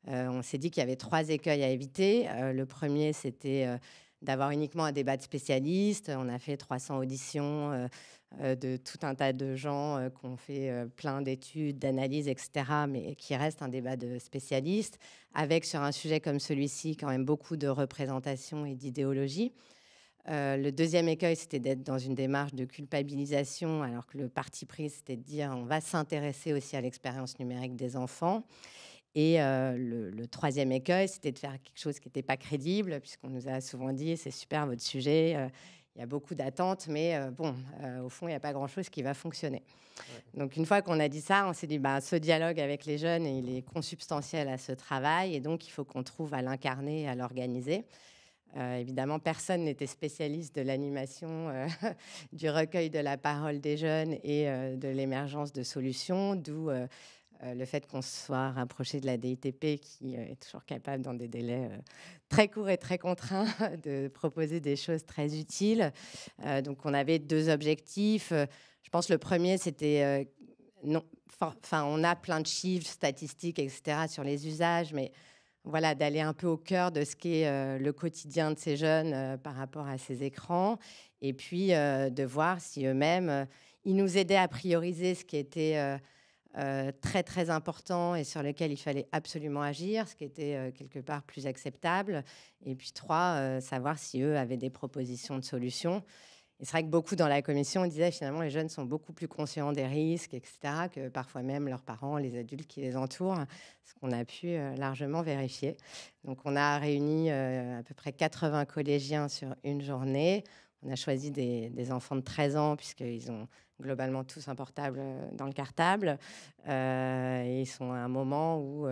on s'est dit qu'il y avait 3 écueils à éviter. Le premier, c'était d'avoir uniquement un débat de spécialistes. On a fait 300 auditions de tout un tas de gens qui ont fait plein d'études, d'analyses, etc., mais qui reste un débat de spécialistes, avec sur un sujet comme celui-ci quand même beaucoup de représentation et d'idéologie. Le deuxième écueil, c'était d'être dans une démarche de culpabilisation, alors que le parti pris, c'était de dire on va s'intéresser aussi à l'expérience numérique des enfants. Et le troisième écueil, c'était de faire quelque chose qui n'était pas crédible, puisqu'on nous a souvent dit c'est super votre sujet, il y a beaucoup d'attentes, mais au fond, il n'y a pas grand-chose qui va fonctionner. Ouais. Donc, une fois qu'on a dit ça, on s'est dit ce dialogue avec les jeunes, il est consubstantiel à ce travail, et donc il faut qu'on trouve à l'incarner et à l'organiser. Évidemment, personne n'était spécialiste de l'animation, du recueil de la parole des jeunes et de l'émergence de solutions, d'où le fait qu'on se soit rapproché de la DITP, qui est toujours capable, dans des délais très courts et très contraints, de proposer des choses très utiles. Donc, on avait 2 objectifs. Je pense que le premier, c'était... on a plein de chiffres, statistiques, etc., sur les usages, mais voilà, d'aller un peu au cœur de ce qu'est le quotidien de ces jeunes par rapport à ces écrans, et puis de voir si eux-mêmes, ils nous aidaient à prioriser ce qui était très, très important et sur lequel il fallait absolument agir, ce qui était quelque part plus acceptable. Et puis 3, savoir si eux avaient des propositions de solutions. Et c'est vrai que beaucoup dans la commission disaient finalement les jeunes sont beaucoup plus conscients des risques, etc., que parfois même leurs parents, les adultes qui les entourent, ce qu'on a pu largement vérifier. Donc on a réuni à peu près 80 collégiens sur une journée. On a choisi des enfants de 13 ans puisqu'ils ont globalement tous un portable dans le cartable. Et ils sont à un moment où...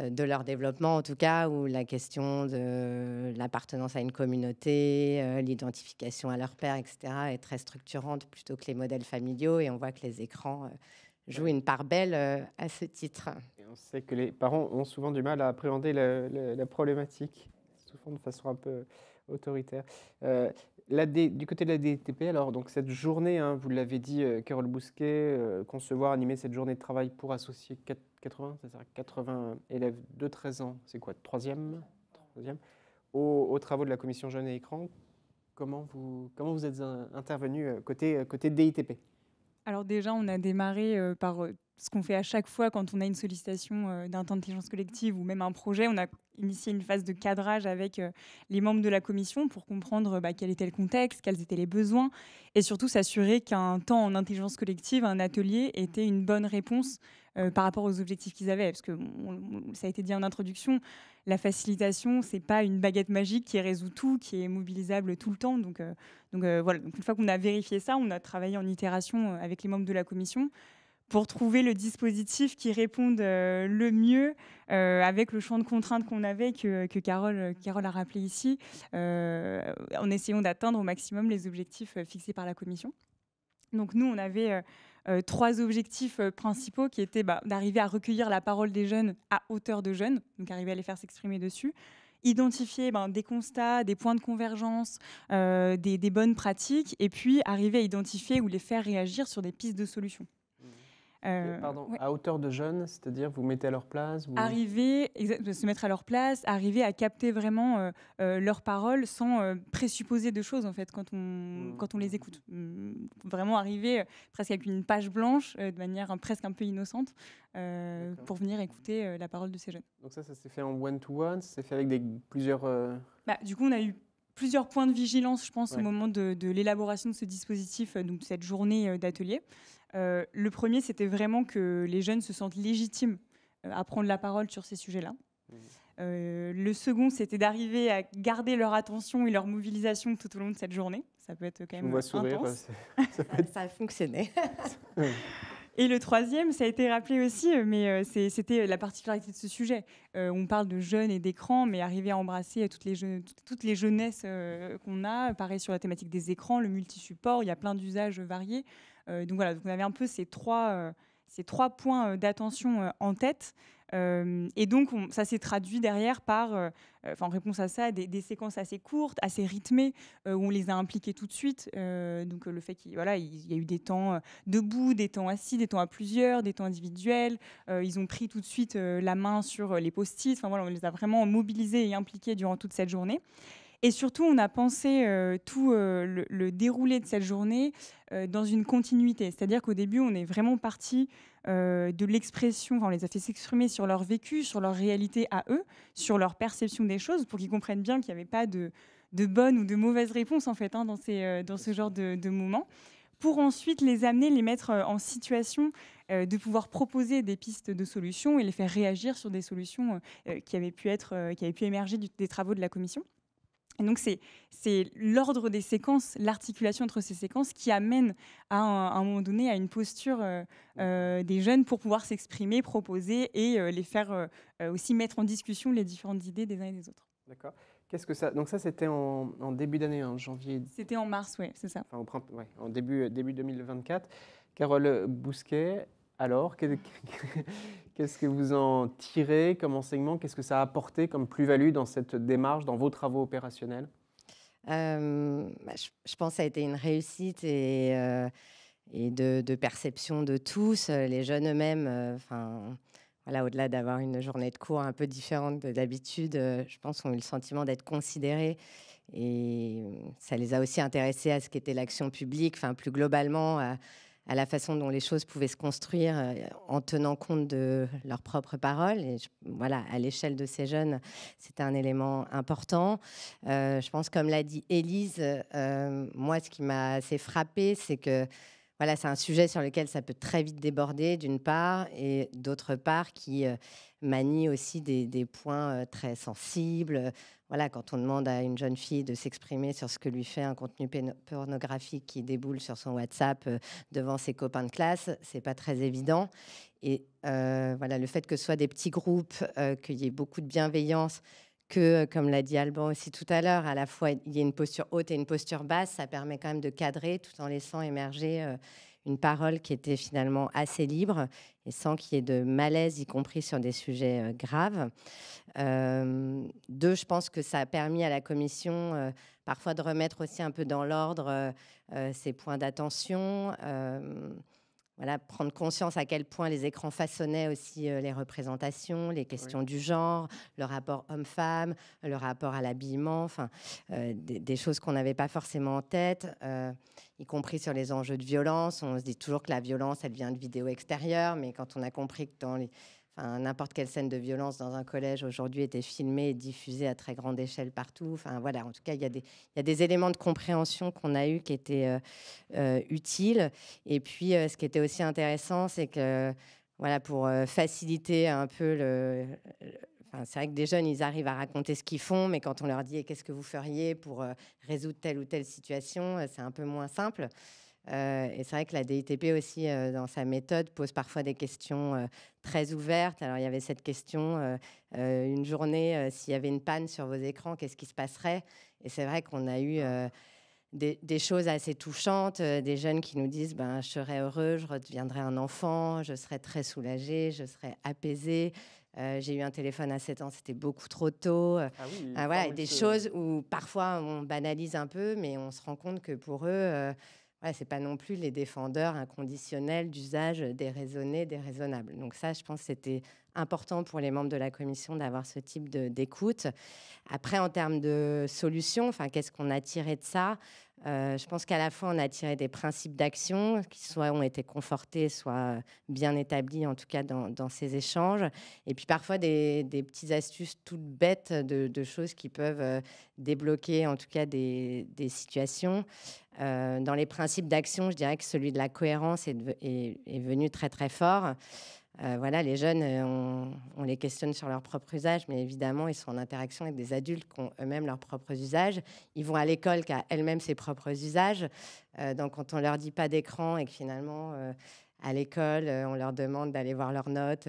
de leur développement, en tout cas, où la question de l'appartenance à une communauté, l'identification à leur père, etc., est très structurante plutôt que les modèles familiaux. Et on voit que les écrans jouent une part belle à ce titre. Et on sait que les parents ont souvent du mal à appréhender la problématique, souvent de façon un peu autoritaire. Du côté de la DTP, alors, donc cette journée, hein, vous l'avez dit, Carole Bousquet, concevoir, animer cette journée de travail pour associer 80, c'est ça, 80 élèves de 13 ans, c'est quoi, troisième, aux travaux de la commission Jeunes et Écran. Comment vous êtes intervenu côté DITP? Alors déjà, on a démarré par ce qu'on fait à chaque fois quand on a une sollicitation d'un temps d'intelligence collective ou même un projet. On a initié une phase de cadrage avec les membres de la commission pour comprendre quel était le contexte, quels étaient les besoins, et surtout s'assurer qu'un temps en intelligence collective, un atelier, était une bonne réponse par rapport aux objectifs qu'ils avaient. Parce que ça a été dit en introduction, la facilitation, c'est pas une baguette magique qui résout tout, qui est mobilisable tout le temps. Donc voilà. Donc une fois qu'on a vérifié ça, on a travaillé en itération avec les membres de la commission pour trouver le dispositif qui réponde le mieux avec le champ de contraintes qu'on avait, que Carole a rappelé ici, en essayant d'atteindre au maximum les objectifs fixés par la commission. Donc nous, on avait 3 objectifs principaux qui étaient d'arriver à recueillir la parole des jeunes à hauteur de jeunes, donc arriver à les faire s'exprimer dessus, identifier des constats, des points de convergence, des bonnes pratiques, et puis arriver à identifier ou les faire réagir sur des pistes de solutions. Pardon, ouais. À hauteur de jeunes, c'est-à-dire vous mettez à leur place Arriver, se mettre à leur place, arriver à capter vraiment leurs paroles sans présupposer de choses, en fait, quand on les écoute. Vraiment arriver presque avec une page blanche, de manière presque un peu innocente, pour venir écouter la parole de ces jeunes. Donc ça s'est fait en one-to-one, ça s'est fait avec plusieurs... Du coup, on a eu plusieurs points de vigilance, je pense, au moment de l'élaboration de ce dispositif, donc de cette journée d'atelier. Le premier, c'était vraiment que les jeunes se sentent légitimes à prendre la parole sur ces sujets-là. Le second, c'était d'arriver à garder leur attention et leur mobilisation tout au long de cette journée. Ça peut être quand même intense. Ça a fonctionné. Et le troisième, ça a été rappelé aussi, mais c'était la particularité de ce sujet. On parle de jeunes et d'écrans, mais arriver à embrasser toutes les jeunesses qu'on a. Pareil sur la thématique des écrans, le multi-support, il y a plein d'usages variés. Donc voilà, donc on avait un peu ces trois points d'attention en tête. Et donc, ça s'est traduit derrière par, en réponse à ça, des séquences assez courtes, assez rythmées, où on les a impliqués tout de suite. Donc, le fait qu'il y a eu des temps debout, des temps assis, des temps à plusieurs, des temps individuels. Ils ont pris tout de suite la main sur les post-it. Enfin, voilà, on les a vraiment mobilisés et impliqués durant toute cette journée. Et surtout, on a pensé tout le déroulé de cette journée dans une continuité. C'est-à-dire qu'au début, on est vraiment parti de l'expression, on les a fait s'exprimer sur leur vécu, sur leur réalité à eux, sur leur perception des choses, pour qu'ils comprennent bien qu'il n'y avait pas de bonnes ou de mauvaises réponses en fait, dans ce genre de moments, pour ensuite les amener, les mettre en situation de pouvoir proposer des pistes de solutions et les faire réagir sur des solutions qui avaient pu émerger des travaux de la commission. Et donc, c'est l'ordre des séquences, l'articulation entre ces séquences qui amène à un moment donné à une posture des jeunes pour pouvoir s'exprimer, proposer et les faire aussi mettre en discussion les différentes idées des uns et des autres. D'accord. Qu'est-ce que ça... Donc ça, c'était en début d'année, en janvier. C'était en mars, oui, c'est ça. Enfin, en début 2024. Carole Bousquet, Alors, qu'est-ce que vous en tirez comme enseignement? Qu'est-ce que ça a apporté comme plus-value dans cette démarche, dans vos travaux opérationnels? Je pense que ça a été une réussite et de perception de tous. Les jeunes eux-mêmes, voilà, au-delà d'avoir une journée de cours un peu différente de d'habitude, je pense ont eu le sentiment d'être considérés et ça les a aussi intéressés à ce qu'était l'action publique, enfin plus globalement à la façon dont les choses pouvaient se construire en tenant compte de leurs propres paroles. Et voilà, à l'échelle de ces jeunes, c'était un élément important. Je pense, comme l'a dit Élise, moi, ce qui m'a assez frappée, c'est que voilà, c'est un sujet sur lequel ça peut très vite déborder, d'une part, et d'autre part, qui manie aussi des points très sensibles. Voilà, quand on demande à une jeune fille de s'exprimer sur ce que lui fait un contenu pornographique qui déboule sur son WhatsApp devant ses copains de classe, c'est pas très évident. Et voilà, le fait que ce soit des petits groupes, qu'il y ait beaucoup de bienveillance, que, comme l'a dit Alban aussi tout à l'heure, à la fois il y a une posture haute et une posture basse, ça permet quand même de cadrer tout en laissant émerger une parole qui était finalement assez libre et sans qu'il y ait de malaise, y compris sur des sujets graves. Deux, je pense que ça a permis à la commission parfois de remettre aussi un peu dans l'ordre ces points d'attention. Voilà, prendre conscience à quel point les écrans façonnaient aussi les représentations, les questions du genre, le rapport homme-femme, le rapport à l'habillement, des choses qu'on n'avait pas forcément en tête, y compris sur les enjeux de violence. On se dit toujours que la violence, elle vient de vidéos extérieures, mais quand on a compris que dans n'importe quelle scène de violence dans un collège aujourd'hui était filmée et diffusée à très grande échelle partout. Voilà, en tout cas, il y a des éléments de compréhension qu'on a eus qui étaient utiles. Et puis, ce qui était aussi intéressant, c'est que voilà, pour faciliter un peu c'est vrai que des jeunes, ils arrivent à raconter ce qu'ils font, mais quand on leur dit qu'est-ce que vous feriez pour résoudre telle ou telle situation, c'est un peu moins simple. Et c'est vrai que la DITP aussi, dans sa méthode, pose parfois des questions très ouvertes. Alors, il y avait cette question, une journée, s'il y avait une panne sur vos écrans, qu'est-ce qui se passerait? Et c'est vrai qu'on a eu des choses assez touchantes, des jeunes qui nous disent je serais heureux, je redeviendrai un enfant, je serais très soulagé, je serais apaisé. J'ai eu un téléphone à 7 ans, c'était beaucoup trop tôt. Voilà, des choses où parfois on banalise un peu, mais on se rend compte que pour eux, c'est pas non plus les défendeurs inconditionnels d'usage déraisonné, déraisonnable. Donc ça, je pense que c'était important pour les membres de la commission d'avoir ce type d'écoute. Après, en termes de solutions, qu'est-ce qu'on a tiré de ça? Je pense qu'à la fois, on a tiré des principes d'action qui soit ont été confortés, soit bien établis, en tout cas dans ces échanges. Et puis parfois, des petites astuces toutes bêtes de choses qui peuvent débloquer, en tout cas, des situations. Dans les principes d'action, je dirais que celui de la cohérence est venu très, très fort. Voilà, les jeunes, on les questionne sur leur propre usage, mais évidemment, ils sont en interaction avec des adultes qui ont eux-mêmes leurs propres usages. Ils vont à l'école qui a elle-même ses propres usages. Donc, quand on leur dit pas d'écran et que finalement, à l'école, on leur demande d'aller voir leurs notes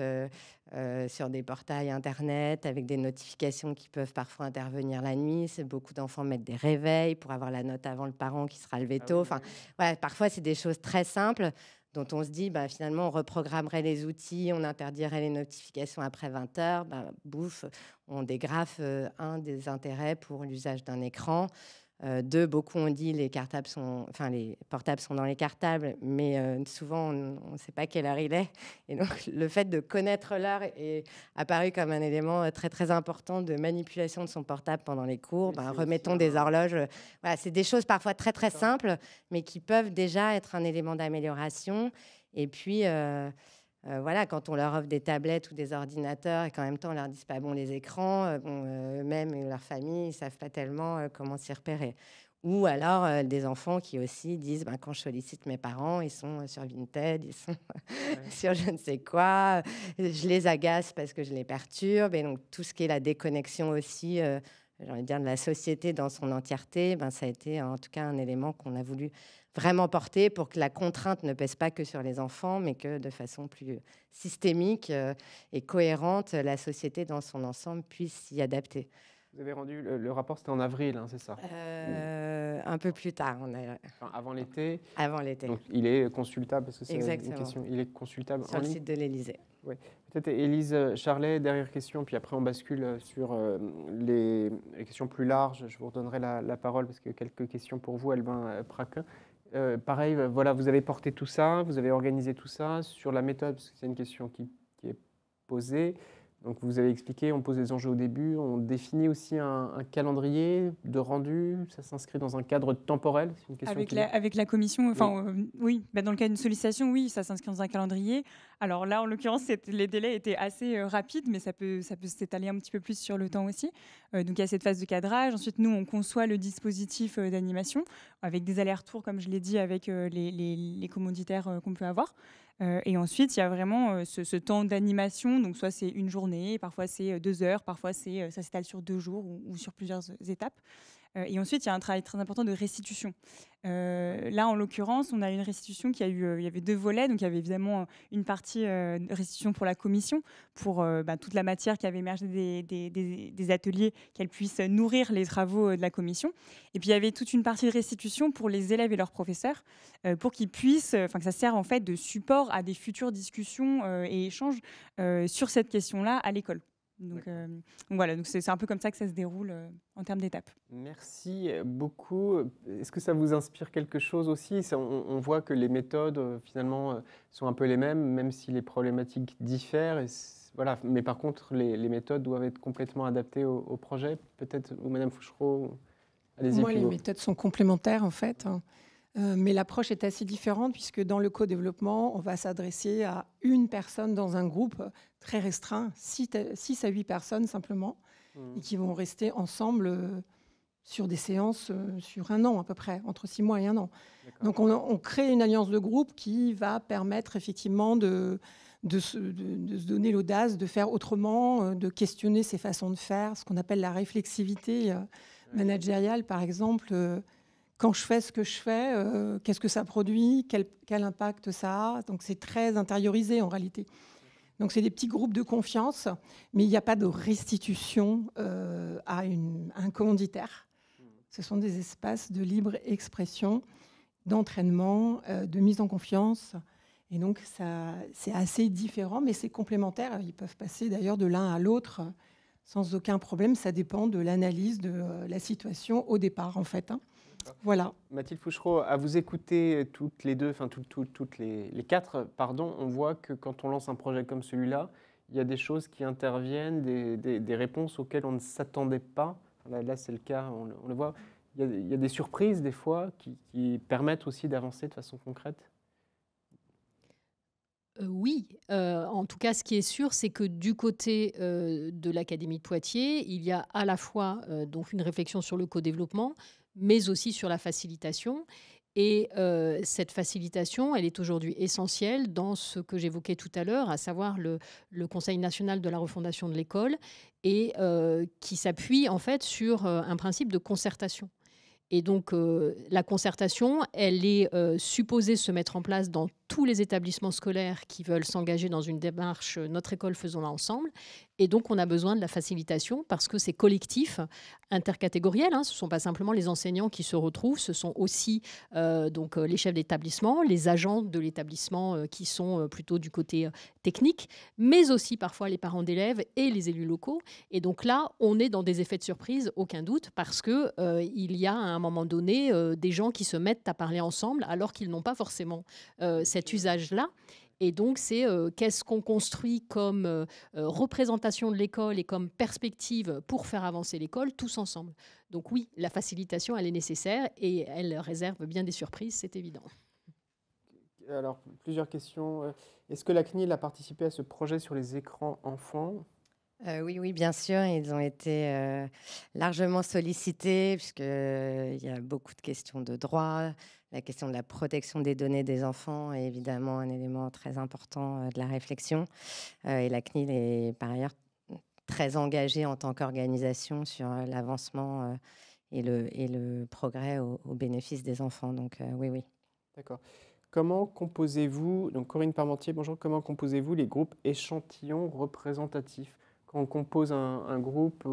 sur des portails Internet avec des notifications qui peuvent parfois intervenir la nuit. Beaucoup d'enfants mettent des réveils pour avoir la note avant le parent qui sera levé tôt. Voilà, parfois, c'est des choses très simples dont on se dit, finalement, on reprogrammerait les outils, on interdirait les notifications après 20 heures. Bouf, on dégrafe des intérêts pour l'usage d'un écran. Deux, beaucoup ont dit les portables sont dans les cartables, mais souvent on ne sait pas quelle heure il est. Et donc le fait de connaître l'heure est apparu comme un élément très très important de manipulation de son portable pendant les cours. Remettons des horloges. Voilà, c'est des choses parfois très très simples, mais qui peuvent déjà être un élément d'amélioration. Et puis voilà, quand on leur offre des tablettes ou des ordinateurs et qu'en même temps on leur dit pas bon les écrans, eux-mêmes et leur famille, ils savent pas tellement comment s'y repérer. Ou alors des enfants qui aussi disent quand je sollicite mes parents, ils sont sur Vinted, ils sont sur je ne sais quoi, je les agace parce que je les perturbe. Et donc tout ce qui est la déconnexion aussi, j'ai envie de dire de la société dans son entièreté, ça a été en tout cas un élément qu'on a voulu vraiment porter pour que la contrainte ne pèse pas que sur les enfants, mais que de façon plus systémique et cohérente, la société dans son ensemble puisse s'y adapter. Vous avez rendu le rapport, c'était en avril, hein, c'est ça? Un peu plus tard, Enfin, avant l'été. avant l'été, Donc il est consultable, parce que c'est une Exactement. question. Il est consultable sur en le ligne. site de l'Élysée. Peut-être Élise Charlet, dernière question, puis après on bascule sur les questions plus larges. Je vous redonnerai la parole parce que quelques questions pour vous, Albin Praquin. Pareil, voilà, vous avez porté tout ça, vous avez organisé tout ça sur la méthode, parce que c'est une question qui est posée. Donc vous avez expliqué, on pose les enjeux au début, on définit aussi un calendrier de rendu, ça s'inscrit dans un cadre temporel, c'est une question Avec la commission, enfin oui, dans le cas d'une sollicitation, oui, ça s'inscrit dans un calendrier. Alors là, en l'occurrence, les délais étaient assez rapides, mais ça peut s'étaler un petit peu plus sur le temps aussi. Donc il y a cette phase de cadrage. Ensuite, nous, on conçoit le dispositif d'animation avec des allers-retours, comme je l'ai dit, avec les commanditaires qu'on peut avoir. Et ensuite, il y a vraiment ce temps d'animation. Donc, soit c'est une journée, parfois c'est 2 heures, parfois ça s'étale sur 2 jours ou sur plusieurs étapes. Et ensuite, il y a un travail très important de restitution. Là, en l'occurrence, on a une restitution il y avait 2 volets. Donc, il y avait évidemment une partie restitution pour la commission, pour toute la matière qui avait émergé des ateliers, qu'elle puisse nourrir les travaux de la commission. Et puis, il y avait toute une partie de restitution pour les élèves et leurs professeurs, pour qu'ils puissent, que ça serve en fait de support à des futures discussions et échanges sur cette question-là à l'école. Donc voilà, donc c'est un peu comme ça que ça se déroule en termes d'étapes. Merci beaucoup. Est-ce que ça vous inspire quelque chose aussi? On voit que les méthodes, finalement, sont un peu les mêmes, même si les problématiques diffèrent. Voilà. Mais par contre, les méthodes doivent être complètement adaptées au projet. Peut-être, ou Madame Fouchereau, allez-y. Moi, les méthodes sont complémentaires, en fait. Mais l'approche est assez différente puisque dans le co-développement, on va s'adresser à une personne dans un groupe très restreint, 6 à 8 personnes simplement, et qui vont rester ensemble sur des séances sur 1 an à peu près, entre 6 mois et 1 an. Donc on crée une alliance de groupe qui va permettre effectivement de se donner l'audace de faire autrement, de questionner ses façons de faire, ce qu'on appelle la réflexivité managériale par exemple. Quand je fais ce que je fais, qu'est-ce que ça produit, quel impact ça a. Donc, c'est très intériorisé en réalité. Donc, c'est des petits groupes de confiance, mais il n'y a pas de restitution à un commanditaire. Ce sont des espaces de libre expression, d'entraînement, de mise en confiance. Et donc, c'est assez différent, mais c'est complémentaire. Ils peuvent passer d'ailleurs de l'un à l'autre sans aucun problème. Ça dépend de l'analyse de la situation au départ, en fait. Voilà. Mathilde Fouchereau, à vous écouter toutes les deux, enfin toutes les quatre, pardon, on voit que quand on lance un projet comme celui-là, il y a des choses qui interviennent, des réponses auxquelles on ne s'attendait pas. Là c'est le cas, on le voit. Il y a des surprises des fois qui permettent aussi d'avancer de façon concrète. Oui, en tout cas, ce qui est sûr, c'est que du côté de l'Académie de Poitiers, il y a à la fois donc une réflexion sur le co-développement, mais aussi sur la facilitation. Et cette facilitation, elle est aujourd'hui essentielle dans ce que j'évoquais tout à l'heure, à savoir le Conseil national de la refondation de l'école, et qui s'appuie en fait sur un principe de concertation. Et donc, la concertation, elle est supposée se mettre en place dans tous les établissements scolaires qui veulent s'engager dans une démarche Notre école, faisons-la ensemble. Et donc, on a besoin de la facilitation parce que c'est collectif, intercatégoriel. Ce ne sont pas simplement les enseignants qui se retrouvent, ce sont aussi les chefs d'établissement, les agents de l'établissement qui sont plutôt du côté technique, mais aussi parfois les parents d'élèves et les élus locaux. Et donc là, on est dans des effets de surprise, aucun doute, parce qu'il y a à un moment donné des gens qui se mettent à parler ensemble alors qu'ils n'ont pas forcément cet usage-là. Et donc, c'est qu'est-ce qu'on construit comme représentation de l'école et comme perspective pour faire avancer l'école tous ensemble. Donc oui, la facilitation, elle est nécessaire et elle réserve bien des surprises, c'est évident. Alors, plusieurs questions. Est-ce que la CNIL a participé à ce projet sur les écrans enfants ? Oui, bien sûr. Ils ont été largement sollicités puisqu'il y a beaucoup de questions de droit. La question de la protection des données des enfants est évidemment un élément très important de la réflexion. Et la CNIL est par ailleurs très engagée en tant qu'organisation sur l'avancement et le progrès au bénéfice des enfants. Donc oui. D'accord. Comment composez-vous, donc Corinne Parmentier, bonjour, comment composez-vous les groupes échantillons représentatifs ? quand on compose un groupe,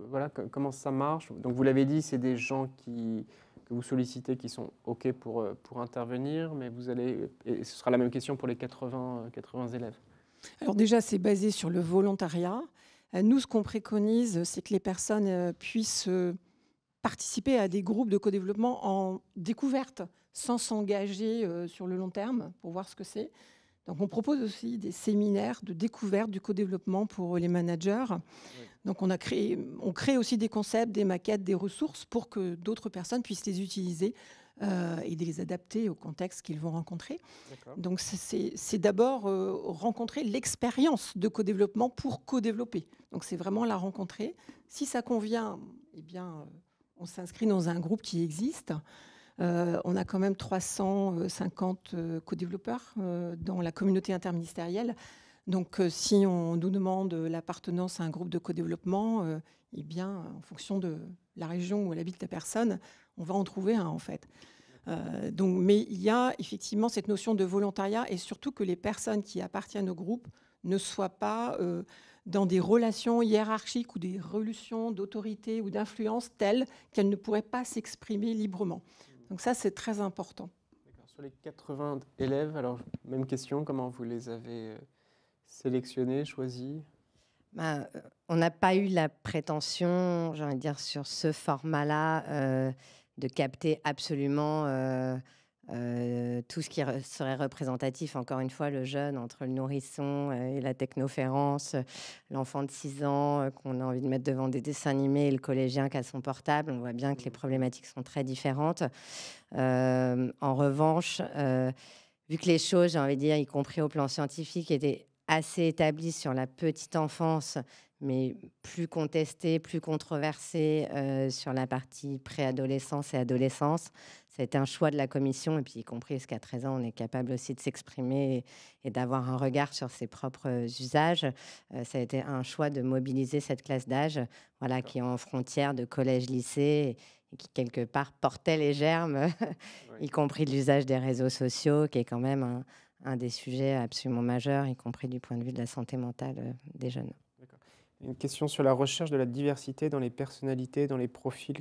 voilà, comment ça marche? Donc vous l'avez dit, c'est des gens que vous sollicitez qui sont OK pour intervenir, mais vous allez, et ce sera la même question pour les 80 élèves. Alors déjà, c'est basé sur le volontariat. Nous, ce qu'on préconise, c'est que les personnes puissent participer à des groupes de co-développement en découverte, sans s'engager sur le long terme, pour voir ce que c'est. Donc, on propose aussi des séminaires de découverte du co-développement pour les managers. Oui. Donc, on crée aussi des concepts, des maquettes, des ressources pour que d'autres personnes puissent les utiliser et de les adapter au contexte qu'ils vont rencontrer. Donc, c'est d'abord rencontrer l'expérience de co-développement pour co-développer. Donc, c'est vraiment la rencontrer. Si ça convient, eh bien, on s'inscrit dans un groupe qui existe. On a quand même 350 co-développeurs dans la communauté interministérielle. Donc, si on nous demande l'appartenance à un groupe de co-développement, eh bien, en fonction de la région où elle habite la personne, on va en trouver un, en fait. Mais il y a effectivement cette notion de volontariat et surtout que les personnes qui appartiennent au groupe ne soient pas dans des relations hiérarchiques ou des relations d'autorité ou d'influence telles qu'elles ne pourraient pas s'exprimer librement. Donc ça, c'est très important. Sur les 80 élèves, alors même question, comment vous les avez sélectionnés, choisis? On n'a pas eu la prétention, j'ai envie de dire, sur ce format-là, de capter absolument tout ce qui serait représentatif. Encore une fois, le jeune, entre le nourrisson et la technoférence, l'enfant de 6 ans qu'on a envie de mettre devant des dessins animés et le collégien qui a son portable, on voit bien que les problématiques sont très différentes. En revanche, vu que les choses, j'ai envie de dire, y compris au plan scientifique, étaient assez établies sur la petite enfance, mais plus contestées, plus controversées sur la partie préadolescence et adolescence, c'est un choix de la commission, et puis y compris parce qu'à 13 ans, on est capable aussi de s'exprimer et d'avoir un regard sur ses propres usages. Ça a été un choix de mobiliser cette classe d'âge, voilà, qui est en frontière de collège-lycée et qui, quelque part, portait les germes, y compris de l'usage des réseaux sociaux, qui est quand même un des sujets absolument majeurs, y compris du point de vue de la santé mentale des jeunes. Une question sur la recherche de la diversité dans les personnalités, dans les profils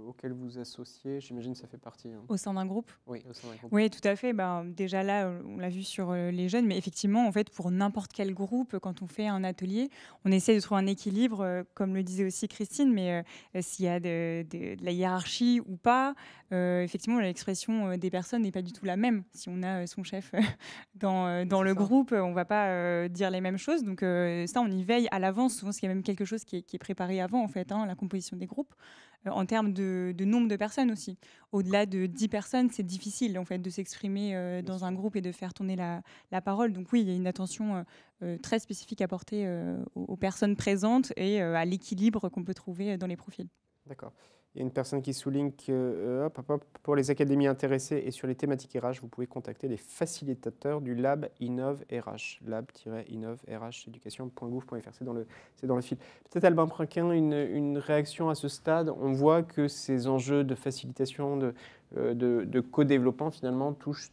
auxquels vous associez. J'imagine que ça fait partie. Hein. Au sein d'un groupe ? Oui, au sein d'un groupe. Oui, tout à fait. Déjà là, on l'a vu sur les jeunes, mais effectivement, en fait, pour n'importe quel groupe, quand on fait un atelier, on essaie de trouver un équilibre, comme le disait aussi Christine, mais s'il y a de la hiérarchie ou pas, effectivement, l'expression des personnes n'est pas du tout la même. Si on a son chef dans le groupe, on ne va pas dire les mêmes choses. Donc ça, on y veille à l'avance. Souvent, il y a même quelque chose qui est préparé avant, en fait, la composition des groupes, en termes de nombre de personnes aussi. Au-delà de 10 personnes, c'est difficile, en fait, de s'exprimer dans un groupe et de faire tourner la parole. Donc oui, il y a une attention très spécifique à porter aux personnes présentes et à l'équilibre qu'on peut trouver dans les profils. D'accord. Il y a une personne qui souligne que pour les académies intéressées et sur les thématiques RH, vous pouvez contacter les facilitateurs du Lab Innov RH, lab-innov-rh-education.gouv.fr. C'est dans le fil. Peut-être Albin Prinquin, une réaction à ce stade. On voit que ces enjeux de facilitation, de co-développement, finalement, touchent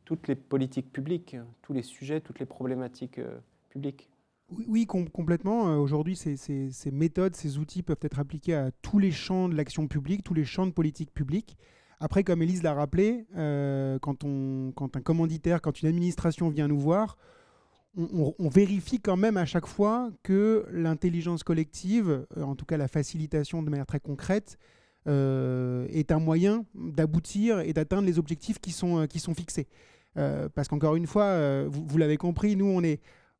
toutes les politiques publiques, tous les sujets, toutes les problématiques publiques. Oui, complètement. Aujourd'hui, ces méthodes, ces outils peuvent être appliqués à tous les champs de l'action publique, tous les champs de politique publique. Après, comme Élise l'a rappelé, quand un commanditaire, quand une administration vient nous voir, on vérifie quand même à chaque fois que l'intelligence collective, en tout cas la facilitation de manière très concrète, est un moyen d'aboutir et d'atteindre les objectifs qui sont fixés. Parce qu'encore une fois, vous l'avez compris, nous,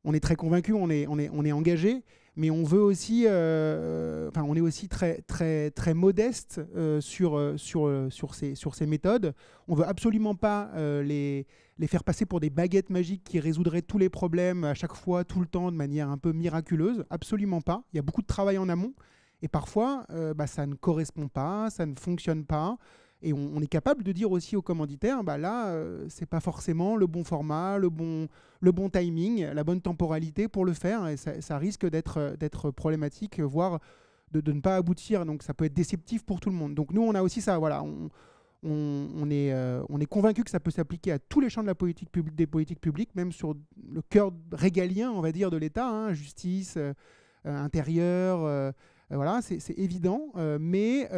on est très convaincus, on est engagés, mais on veut aussi, on est aussi très, très, très modeste sur ces méthodes. On ne veut absolument pas les faire passer pour des baguettes magiques qui résoudraient tous les problèmes à chaque fois, tout le temps, de manière un peu miraculeuse. Absolument pas. Il y a beaucoup de travail en amont et parfois, ça ne correspond pas, ça ne fonctionne pas. Et on est capable de dire aussi aux commanditaires, c'est pas forcément le bon format, le bon timing, la bonne temporalité pour le faire. Et ça risque d'être problématique, voire de ne pas aboutir. Donc ça peut être déceptif pour tout le monde. Donc nous, on a aussi ça. Voilà, on est convaincu que ça peut s'appliquer à tous les champs de la politique publique, des politiques publiques, même sur le cœur régalien, on va dire, de l'État, hein, justice, intérieur, voilà, c'est évident. Mais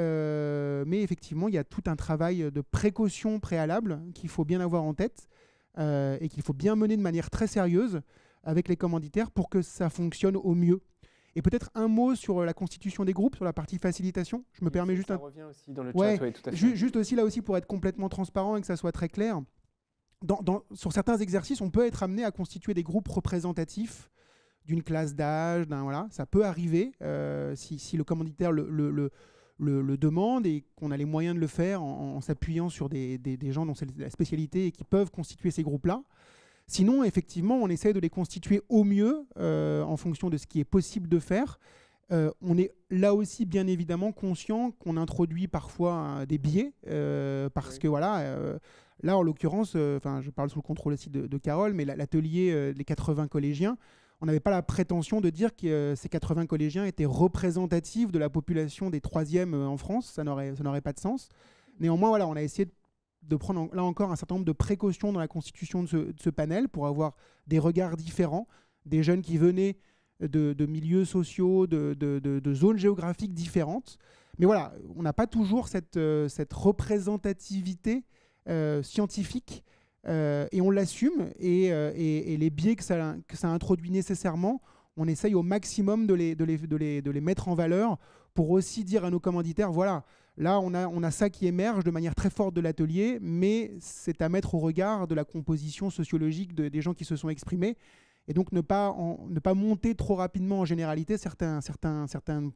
effectivement, il y a tout un travail de précaution préalable qu'il faut bien avoir en tête et qu'il faut bien mener de manière très sérieuse avec les commanditaires pour que ça fonctionne au mieux. Et peut-être un mot sur la constitution des groupes, sur la partie facilitation. Je me permets juste ça revient aussi dans le chat, ouais, oui, tout à fait. Juste aussi là aussi pour être complètement transparent et que ça soit très clair. Sur certains exercices, on peut être amené à constituer des groupes représentatifs d'une classe d'âge, voilà, ça peut arriver si le commanditaire le demande et qu'on a les moyens de le faire en s'appuyant sur des gens dont c'est la spécialité et qui peuvent constituer ces groupes-là. Sinon, effectivement, on essaie de les constituer au mieux en fonction de ce qui est possible de faire. On est là aussi bien évidemment conscient qu'on introduit parfois des biais parce que voilà, là en l'occurrence, je parle sous le contrôle aussi de Carole, mais l'atelier des 80 collégiens, on n'avait pas la prétention de dire que ces 80 collégiens étaient représentatifs de la population des 3e en France, ça n'aurait pas de sens. Néanmoins, voilà, on a essayé de prendre là encore un certain nombre de précautions dans la constitution de ce panel pour avoir des regards différents, des jeunes qui venaient de milieux sociaux, de zones géographiques différentes. Mais voilà, on n'a pas toujours cette représentativité scientifique et on l'assume. Et les biais que ça introduit nécessairement, on essaye au maximum de les mettre en valeur pour aussi dire à nos commanditaires, voilà, là on a ça qui émerge de manière très forte de l'atelier, mais c'est à mettre au regard de la composition sociologique des gens qui se sont exprimés. Et donc ne pas monter trop rapidement en généralité certains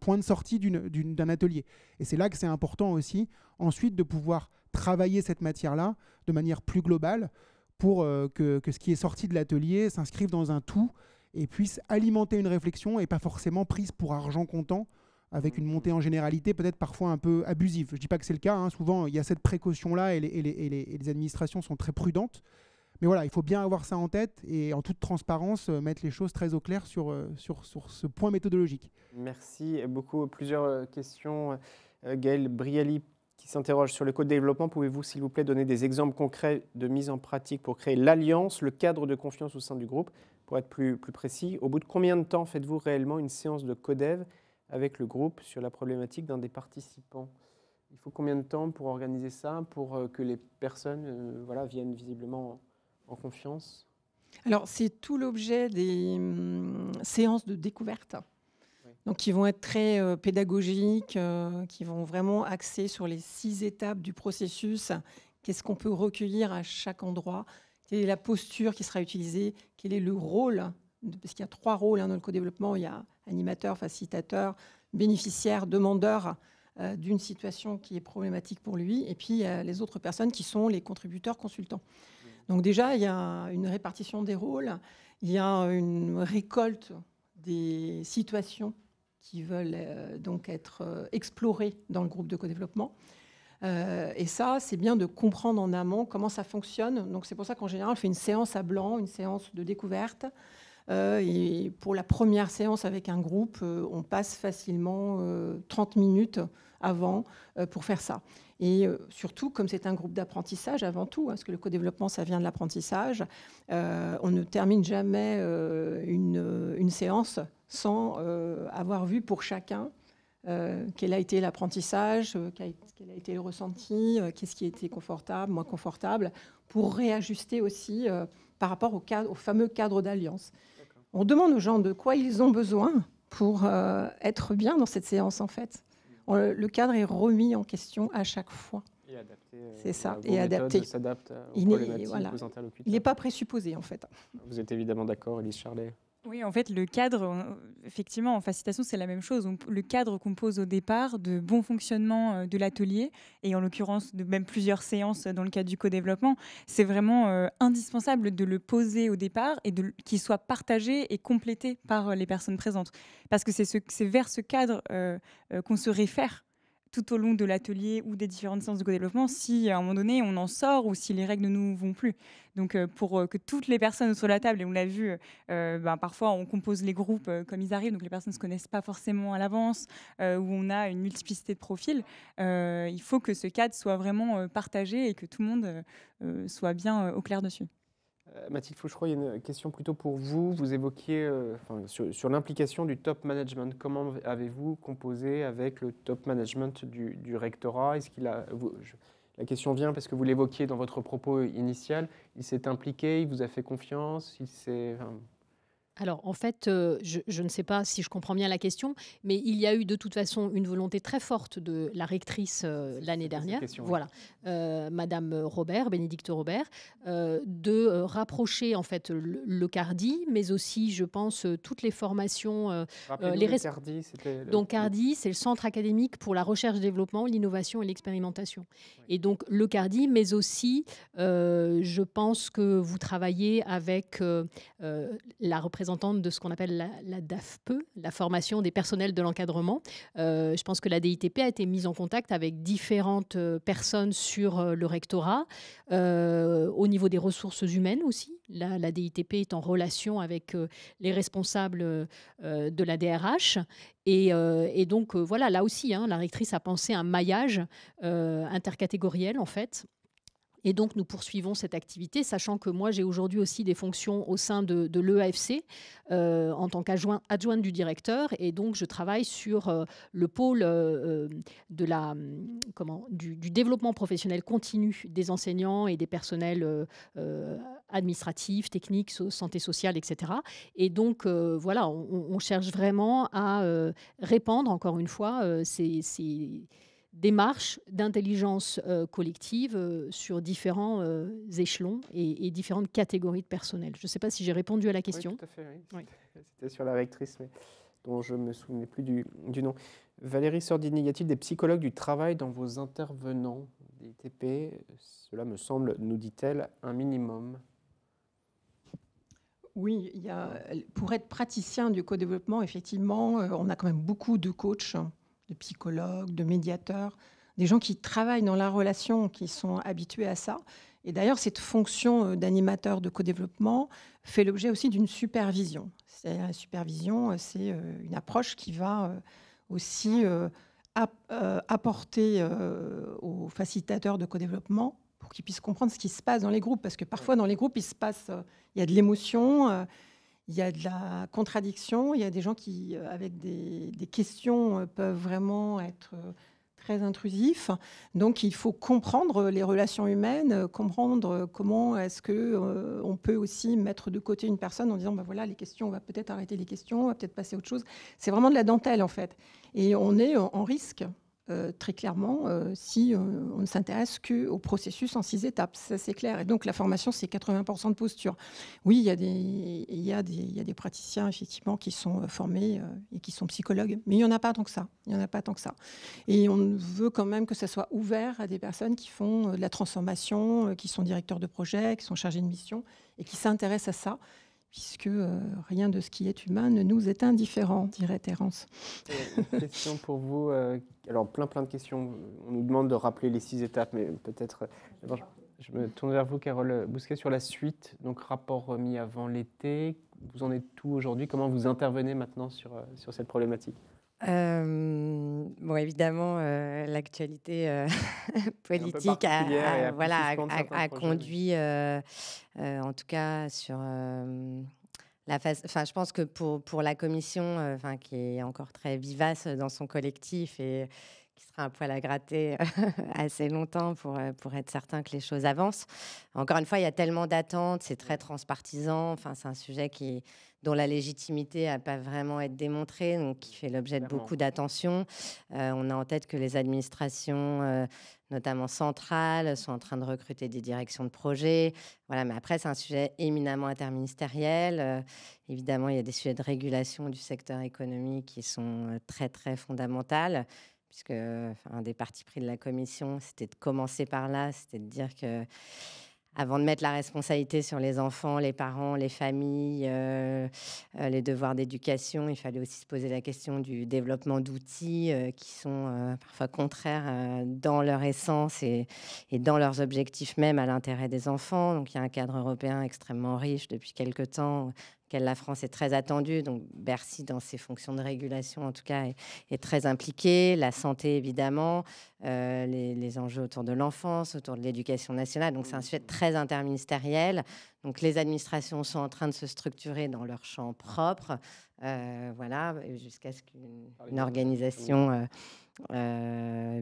points de sortie d'un atelier. Et c'est là que c'est important aussi, ensuite, de pouvoir travailler cette matière-là de manière plus globale pour que ce qui est sorti de l'atelier s'inscrive dans un tout et puisse alimenter une réflexion et pas forcément prise pour argent comptant avec une montée en généralité peut-être parfois un peu abusive. Je ne dis pas que c'est le cas, hein. Souvent il y a cette précaution-là et les administrations sont très prudentes. Mais voilà, il faut bien avoir ça en tête et en toute transparence mettre les choses très au clair sur ce point méthodologique. Merci beaucoup. Plusieurs questions. Gaël Brialy qui s'interroge sur le co-développement. Pouvez-vous, s'il vous plaît, donner des exemples concrets de mise en pratique pour créer l'alliance, le cadre de confiance au sein du groupe? Pour être plus précis, au bout de combien de temps faites-vous réellement une séance de co-dev avec le groupe sur la problématique d'un des participants? Il faut combien de temps pour organiser ça, pour que les personnes viennent visiblement en confiance? Alors, c'est tout l'objet des séances de découverte, oui. Donc, qui vont être très pédagogiques, qui vont vraiment axer sur les 6 étapes du processus. Qu'est-ce qu'on peut recueillir à chaque endroit? Quelle est la posture qui sera utilisée? Quel est le rôle? Parce qu'il y a 3 rôles dans le co-développement. Il y a animateur, facilitateur, bénéficiaire, demandeur d'une situation qui est problématique pour lui. Et puis, il y a les autres personnes qui sont les contributeurs consultants. Donc déjà, il y a une répartition des rôles, il y a une récolte des situations qui veulent donc être explorées dans le groupe de co-développement. Et ça, c'est bien de comprendre en amont comment ça fonctionne. Donc c'est pour ça qu'en général, on fait une séance à blanc, une séance de découverte. Et pour la première séance avec un groupe, on passe facilement 30 minutes avant pour faire ça. Et surtout, comme c'est un groupe d'apprentissage avant tout, parce que le co-développement, ça vient de l'apprentissage, on ne termine jamais une séance sans avoir vu pour chacun quel a été l'apprentissage, quel a été le ressenti, qu'est-ce qui a été confortable, moins confortable, pour réajuster aussi par rapport au fameux cadre d'alliance. On demande aux gens de quoi ils ont besoin pour être bien dans cette séance, en fait. Le cadre est remis en question à chaque fois. Et adapté. C'est ça, et adapté. S'adapte aux problématiques, aux interlocuteurs. Il n'est pas présupposé, en fait. Vous êtes évidemment d'accord, Élise Charlet? Oui, en fait, le cadre, effectivement, en facilitation, c'est la même chose. Le cadre qu'on pose au départ de bon fonctionnement de l'atelier, et en l'occurrence de même plusieurs séances dans le cadre du co-développement, c'est vraiment indispensable de le poser au départ et qu'il soit partagé et complété par les personnes présentes. Parce que c'est vers ce cadre qu'on se réfère tout au long de l'atelier ou des différentes séances de co-développement si à un moment donné on en sort ou si les règles ne nous vont plus. Donc pour que toutes les personnes autour de la table, et on l'a vu, parfois on compose les groupes comme ils arrivent, donc les personnes ne se connaissent pas forcément à l'avance, où on a une multiplicité de profils, il faut que ce cadre soit vraiment partagé et que tout le monde soit bien au clair dessus. Mathilde Faucheroy, il y a une question plutôt pour vous. Vous évoquiez sur l'implication du top management. Comment avez-vous composé avec le top management du rectorat? Est-ce qu'il a, la question vient parce que vous l'évoquiez dans votre propos initial. Il s'est impliqué, il vous a fait confiance, il s'est... Alors, en fait, je ne sais pas si je comprends bien la question, mais il y a eu de toute façon une volonté très forte de la rectrice l'année dernière, voilà, Madame Robert, Bénédicte Robert, de rapprocher en fait le CARDI, mais aussi, je pense, toutes les formations. Le CARDI, c'était... Donc, CARDI, c'est le Centre académique pour la recherche, développement, l'innovation et l'expérimentation. Oui. Et donc, le CARDI, mais aussi, je pense que vous travaillez avec la représentante de ce qu'on appelle la DAFPE, la formation des personnels de l'encadrement. Je pense que la DITP a été mise en contact avec différentes personnes sur le rectorat, au niveau des ressources humaines aussi. La DITP est en relation avec les responsables de la DRH. Et donc, voilà, là aussi, la rectrice a pensé à un maillage intercatégoriel, en fait. Et donc, nous poursuivons cette activité, sachant que moi, j'ai aujourd'hui aussi des fonctions au sein de l'EAFC en tant qu'adjointe du directeur. Et donc, je travaille sur le pôle du développement professionnel continu des enseignants et des personnels administratifs, techniques, santé sociale, etc. Et donc, voilà, on cherche vraiment à répandre, encore une fois, ces démarche d'intelligence collective sur différents échelons et différentes catégories de personnel. Je ne sais pas si j'ai répondu à la question. Oui, tout à fait. Oui. Oui. C'était sur la rectrice, mais dont je ne me souvenais plus du nom. Valérie Sordini, y a-t-il des psychologues du travail dans vos intervenants des ITP? Cela me semble, nous dit-elle, un minimum. Oui, pour être praticien du co-développement, effectivement, on a quand même beaucoup de coachs, de psychologues, de médiateurs, des gens qui travaillent dans la relation, qui sont habitués à ça. Et d'ailleurs, cette fonction d'animateur de co-développement fait l'objet aussi d'une supervision. La supervision, c'est une approche qui va aussi apporter aux facilitateurs de co-développement pour qu'ils puissent comprendre ce qui se passe dans les groupes. Parce que parfois, dans les groupes, il y a de l'émotion, il y a de la contradiction, il y a des gens qui, avec des questions, peuvent vraiment être très intrusifs. Donc, il faut comprendre les relations humaines, comprendre comment est-ce qu'on peut aussi mettre de côté une personne en disant, ben voilà, les questions, on va peut-être arrêter les questions, on va peut-être passer à autre chose. C'est vraiment de la dentelle, en fait. Et on est en risque, très clairement, si on ne s'intéresse qu'au processus en 6 étapes. Ça, c'est clair. Et donc, la formation, c'est 80% de posture. Oui, il y a des praticiens, effectivement, qui sont formés et qui sont psychologues, mais il n'y en a pas tant que ça. Il y en a pas tant que ça. Et on veut quand même que ça soit ouvert à des personnes qui font de la transformation, qui sont directeurs de projet, qui sont chargés de mission et qui s'intéressent à ça, puisque rien de ce qui est humain ne nous est indifférent, dirait Terence. Une question pour vous. Alors, plein de questions. On nous demande de rappeler les 6 étapes, mais peut-être... Je me tourne vers vous, Carole Bousquet, sur la suite. Donc, rapport remis avant l'été. Vous en êtes où aujourd'hui? Comment vous intervenez maintenant sur cette problématique? Bon, évidemment, l'actualité politique a conduit, en tout cas, sur la phase. Enfin, je pense que pour la commission, qui est encore très vivace dans son collectif et qui sera un poil à gratter assez longtemps pour être certain que les choses avancent. Encore une fois, il y a tellement d'attentes, c'est très transpartisan. Enfin, c'est un sujet dont la légitimité n'a pas vraiment été démontrée, donc qui fait l'objet de beaucoup d'attention. On a en tête que les administrations, notamment centrales, sont en train de recruter des directions de projet. Voilà, mais après, c'est un sujet éminemment interministériel. Évidemment, il y a des sujets de régulation du secteur économique qui sont très, très fondamentaux. Puisque un des partis pris de la commission, c'était de commencer par là, c'était de dire que avant de mettre la responsabilité sur les enfants, les parents, les familles, les devoirs d'éducation, il fallait aussi se poser la question du développement d'outils qui sont parfois contraires dans leur essence et dans leurs objectifs même à l'intérêt des enfants. Donc il y a un cadre européen extrêmement riche depuis quelques temps, auquel la France est très attendue. Donc Bercy, dans ses fonctions de régulation en tout cas, est très impliqué. La santé évidemment, les enjeux autour de l'enfance, autour de l'éducation nationale. Donc c'est un sujet très interministériel. Donc les administrations sont en train de se structurer dans leur champ propre, voilà, jusqu'à ce qu'une organisation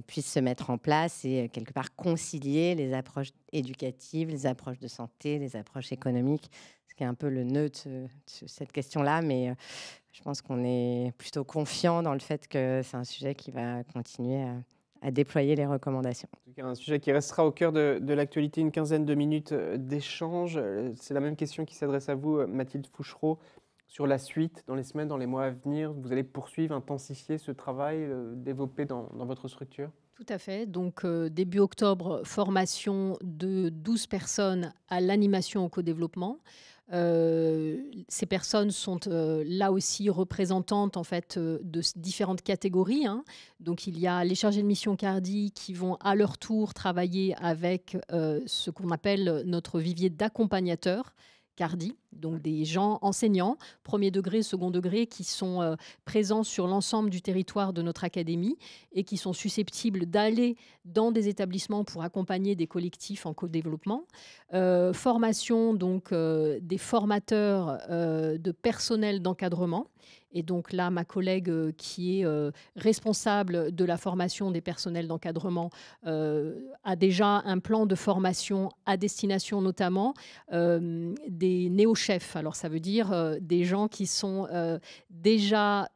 puisse se mettre en place et quelque part concilier les approches éducatives, les approches de santé, les approches économiques, ce qui est un peu le nœud de cette question-là. Mais je pense qu'on est plutôt confiant dans le fait que c'est un sujet qui va continuer à déployer les recommandations. En tout cas, un sujet qui restera au cœur de l'actualité, une quinzaine de minutes d'échange. C'est la même question qui s'adresse à vous, Mathilde Fouchereau, sur la suite, dans les semaines, dans les mois à venir. Vous allez poursuivre, intensifier ce travail, développer dans votre structure? Tout à fait. Donc, début octobre, formation de 12 personnes à l'animation au co-développement. Ces personnes sont là aussi représentantes en fait de différentes catégories. Donc il y a les chargés de mission CARDI qui vont à leur tour travailler avec ce qu'on appelle notre vivier d'accompagnateurs CARDI, donc des gens enseignants, premier degré, second degré, qui sont présents sur l'ensemble du territoire de notre académie et qui sont susceptibles d'aller dans des établissements pour accompagner des collectifs en co-développement. Formation donc des formateurs de personnel d'encadrement. Et donc là, ma collègue qui est responsable de la formation des personnels d'encadrement a déjà un plan de formation à destination notamment des néo-chefs. Alors ça veut dire des gens qui sont déjà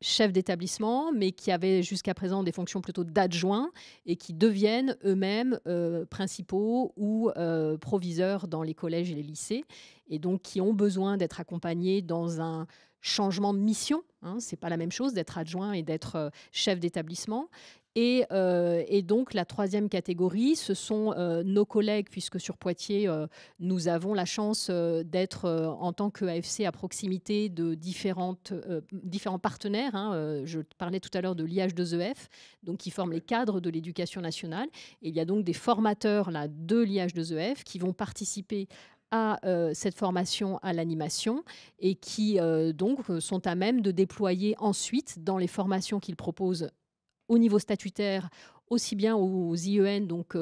chefs d'établissement, mais qui avaient jusqu'à présent des fonctions plutôt d'adjoints et qui deviennent eux-mêmes principaux ou proviseurs dans les collèges et les lycées, et donc qui ont besoin d'être accompagnés dans un changement de mission. Ce n'est pas la même chose d'être adjoint et d'être chef d'établissement. Et donc, la troisième catégorie, ce sont nos collègues, puisque sur Poitiers, nous avons la chance d'être, en tant qu'AFC, à proximité de différents partenaires. Je parlais tout à l'heure de l'IH2EF, donc qui forment les cadres de l'éducation nationale. Et il y a donc des formateurs là, de l'IH2EF qui vont participer à cette formation à l'animation et qui donc sont à même de déployer ensuite dans les formations qu'ils proposent au niveau statutaire, aussi bien aux IEN, donc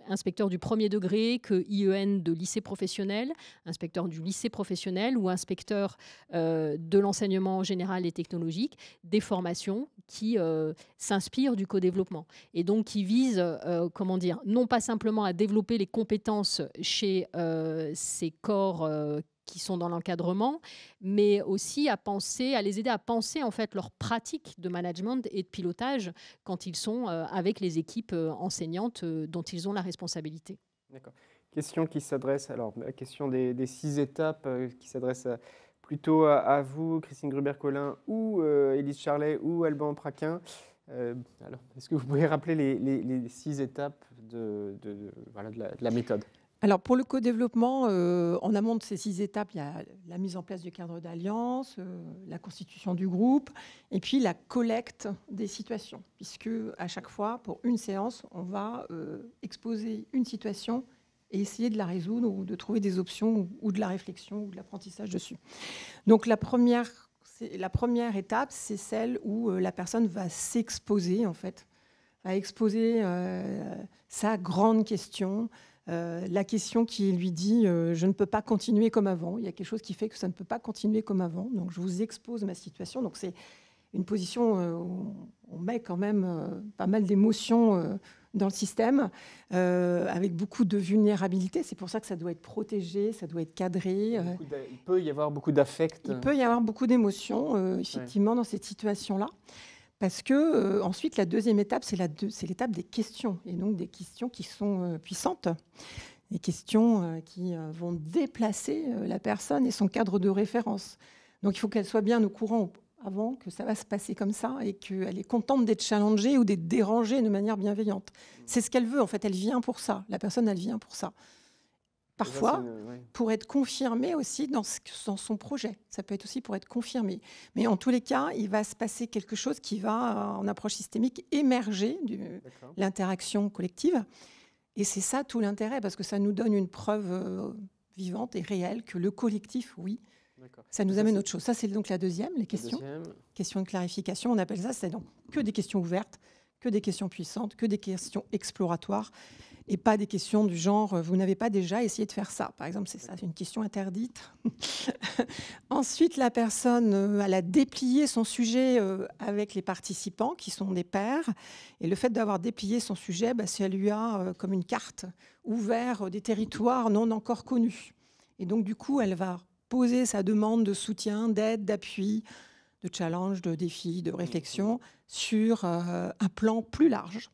inspecteurs du premier degré, que IEN de lycée professionnel, inspecteurs du lycée professionnel ou inspecteurs de l'enseignement général et technologique, des formations qui s'inspirent du co-développement et donc qui visent, non pas simplement à développer les compétences chez ces corps qui sont dans l'encadrement, mais aussi à les aider à penser en fait leur pratique de management et de pilotage quand ils sont avec les équipes enseignantes dont ils ont la responsabilité. D'accord. Question qui s'adresse, alors la question des 6 étapes qui s'adresse plutôt à vous, Christine Gruber-Collin, ou Élise Charlet, ou Alban Praquin. Alors, est-ce que vous pouvez rappeler les 6 étapes de la méthode ? Alors pour le co-développement, en amont de ces 6 étapes, il y a la mise en place du cadre d'alliance, la constitution du groupe, et puis la collecte des situations, puisque à chaque fois, pour une séance, on va exposer une situation et essayer de la résoudre ou de trouver des options ou de la réflexion ou de l'apprentissage dessus. Donc la première étape, c'est celle où la personne va s'exposer, en fait, va exposer sa grande question, la question qui lui dit je ne peux pas continuer comme avant. Il y a quelque chose qui fait que ça ne peut pas continuer comme avant. Donc je vous expose ma situation. Donc c'est une position où on met quand même pas mal d'émotions dans le système, avec beaucoup de vulnérabilité. C'est pour ça que ça doit être protégé, ça doit être cadré. Il peut y avoir beaucoup d'affect. Il peut y avoir beaucoup d'émotions, effectivement, dans cette situation-là. Parce que ensuite, la deuxième étape, c'est l'étape des questions, et donc des questions qui sont puissantes, des questions qui vont déplacer la personne et son cadre de référence. Donc il faut qu'elle soit bien au courant avant que ça va se passer comme ça et qu'elle est contente d'être challengée ou d'être dérangée de manière bienveillante. C'est ce qu'elle veut, en fait, elle vient pour ça. La personne, elle vient pour ça. parfois, pour être confirmé aussi dans son projet. Ça peut être aussi pour être confirmé. Mais en tous les cas, il va se passer quelque chose qui va, en approche systémique, émerger de l'interaction collective. Et c'est ça tout l'intérêt, parce que ça nous donne une preuve vivante et réelle que le collectif, oui, ça nous amène autre chose. Ça, c'est donc la deuxième, les questions. Questions de clarification, on appelle ça, c'est donc que des questions ouvertes, que des questions puissantes, que des questions exploratoires, et pas des questions du genre « vous n'avez pas déjà essayé de faire ça ». Par exemple, c'est ça, c'est une question interdite. Ensuite, la personne, elle a déplié son sujet avec les participants, qui sont des pairs. Et le fait d'avoir déplié son sujet, ça lui a, comme une carte, ouvert des territoires non encore connus. Et donc, du coup, elle va poser sa demande de soutien, d'aide, d'appui, de challenge, de défi, de réflexion sur un plan plus large.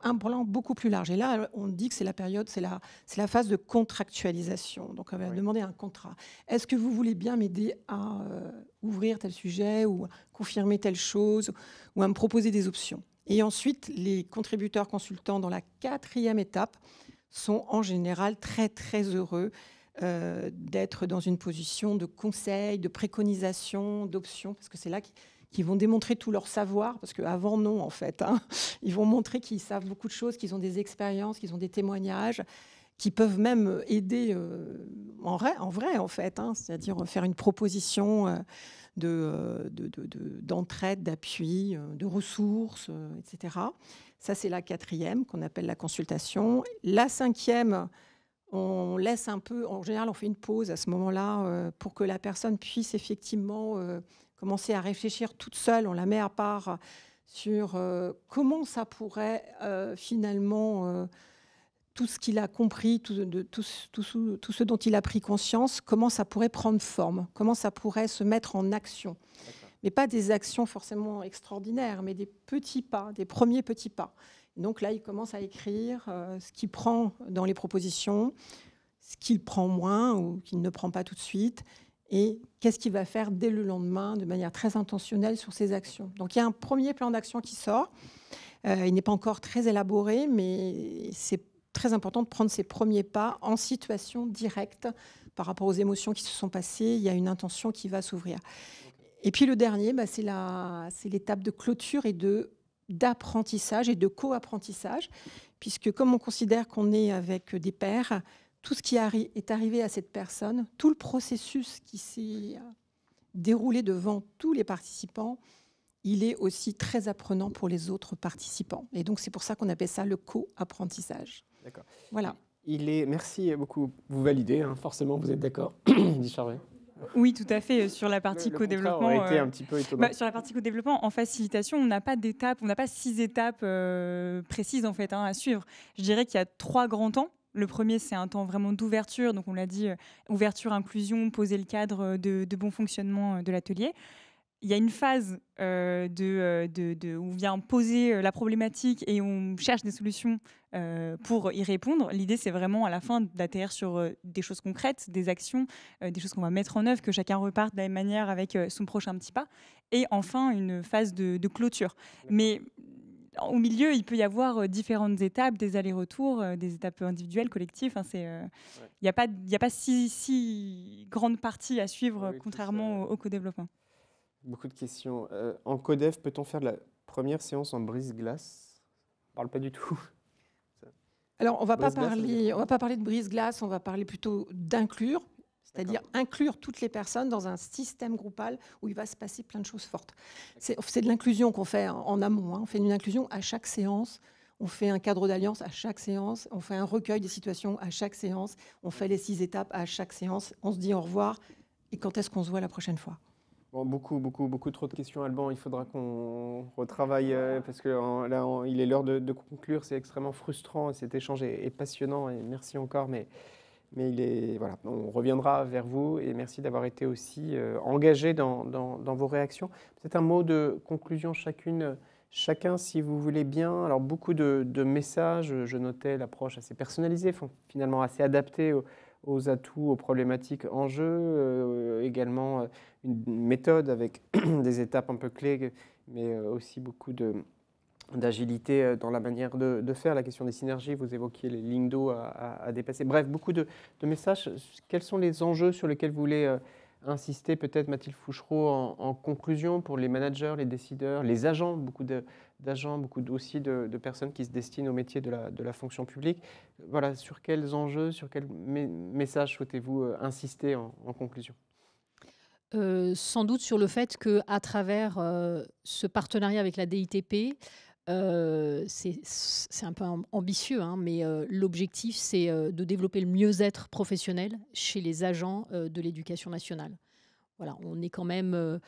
Un plan beaucoup plus large. Et là, on dit que c'est la période, c'est la phase de contractualisation. Donc, on va demander un contrat. Est-ce que vous voulez bien m'aider à ouvrir tel sujet ou à confirmer telle chose ou à me proposer des options? Et ensuite, les contributeurs consultants dans la 4e étape sont en général très, très heureux d'être dans une position de conseil, de préconisation, d'option, parce que c'est là qu'ils vont démontrer tout leur savoir, parce qu'avant, non, en fait. Ils vont montrer qu'ils savent beaucoup de choses, qu'ils ont des expériences, qu'ils ont des témoignages, qui peuvent même aider en vrai, en fait, c'est-à-dire faire une proposition d'entraide, d'appui, de ressources, etc. Ça, c'est la 4e, qu'on appelle la consultation. La 5e, on laisse un peu, en général, on fait une pause à ce moment-là pour que la personne puisse effectivement commencer à réfléchir toute seule. On la met à part sur comment ça pourrait finalement, tout ce qu'il a compris, tout ce dont il a pris conscience, comment ça pourrait prendre forme, comment ça pourrait se mettre en action. Mais pas des actions forcément extraordinaires, mais des petits pas, des premiers petits pas. Donc là, il commence à écrire ce qu'il prend dans les propositions, ce qu'il prend moins ou qu'il ne prend pas tout de suite, et qu'est-ce qu'il va faire dès le lendemain de manière très intentionnelle sur ses actions. Donc il y a un premier plan d'action qui sort. Il n'est pas encore très élaboré, mais c'est très important de prendre ses premiers pas en situation directe par rapport aux émotions qui se sont passées. Il y a une intention qui va s'ouvrir. Et puis le dernier, c'est l'étape de clôture et d'apprentissage et de co-apprentissage, puisque comme on considère qu'on est avec des pairs, tout ce qui est arrivé à cette personne, tout le processus qui s'est déroulé devant tous les participants, il est aussi très apprenant pour les autres participants. Et donc c'est pour ça qu'on appelle ça le co-apprentissage. D'accord. Voilà. Merci beaucoup. Vous validez, forcément, vous êtes d'accord, dit Charvet. Oui, tout à fait. Sur la partie co-développement, a été un petit peu étonnant. Sur la partie co-développement, en facilitation, on n'a pas d'étapes, on n'a pas 6 étapes précises en fait à suivre. Je dirais qu'il y a 3 grands temps. Le premier, c'est un temps vraiment d'ouverture. Donc, on l'a dit, ouverture, inclusion, poser le cadre de bon fonctionnement de l'atelier. Il y a une phase où on vient poser la problématique et on cherche des solutions pour y répondre. L'idée, c'est vraiment à la fin d'atterrir sur des choses concrètes, des actions, des choses qu'on va mettre en œuvre, que chacun reparte de la même manière avec son prochain petit pas. Et enfin, une phase de clôture. Mais au milieu, il peut y avoir différentes étapes, des allers-retours, des étapes individuelles, collectives. Il n'y a pas si grande partie à suivre, contrairement au co-développement. Beaucoup de questions. En Codev, peut-on faire la première séance en brise-glace? On ne parle pas du tout. Alors, on ne va pas parler de brise-glace, on va parler plutôt d'inclure, c'est-à-dire inclure toutes les personnes dans un système groupal où il va se passer plein de choses fortes. C'est de l'inclusion qu'on fait en amont. On fait une inclusion à chaque séance. On fait un cadre d'alliance à chaque séance. On fait un recueil des situations à chaque séance. On fait les 6 étapes à chaque séance. On se dit au revoir. Et quand est-ce qu'on se voit la prochaine fois? Bon, beaucoup trop de questions, Alban. Il faudra qu'on retravaille parce que là, il est l'heure de conclure. C'est extrêmement frustrant et cet échange est passionnant. Et merci encore. Mais voilà, on reviendra vers vous et merci d'avoir été aussi engagés dans vos réactions. Peut-être un mot de conclusion chacun, si vous voulez bien. Alors, beaucoup de messages. Je notais l'approche assez personnalisée, finalement assez adaptée aux atouts, aux problématiques en jeu, également une méthode avec des étapes un peu clés, mais aussi beaucoup d'agilité dans la manière de faire, la question des synergies, vous évoquiez les lignes d'eau à dépasser. Bref, beaucoup de messages. Quels sont les enjeux sur lesquels vous voulez insister, peut-être Mathilde Fouchereau, en conclusion pour les managers, les décideurs, les agents, beaucoup d'agents, aussi de personnes qui se destinent au métier de la fonction publique. Voilà, sur quels enjeux, sur quels messages souhaitez-vous insister en conclusion ? Sans doute sur le fait qu'à travers ce partenariat avec la DITP, c'est un peu ambitieux, hein, mais l'objectif, c'est de développer le mieux-être professionnel chez les agents de l'éducation nationale. Voilà, on est quand même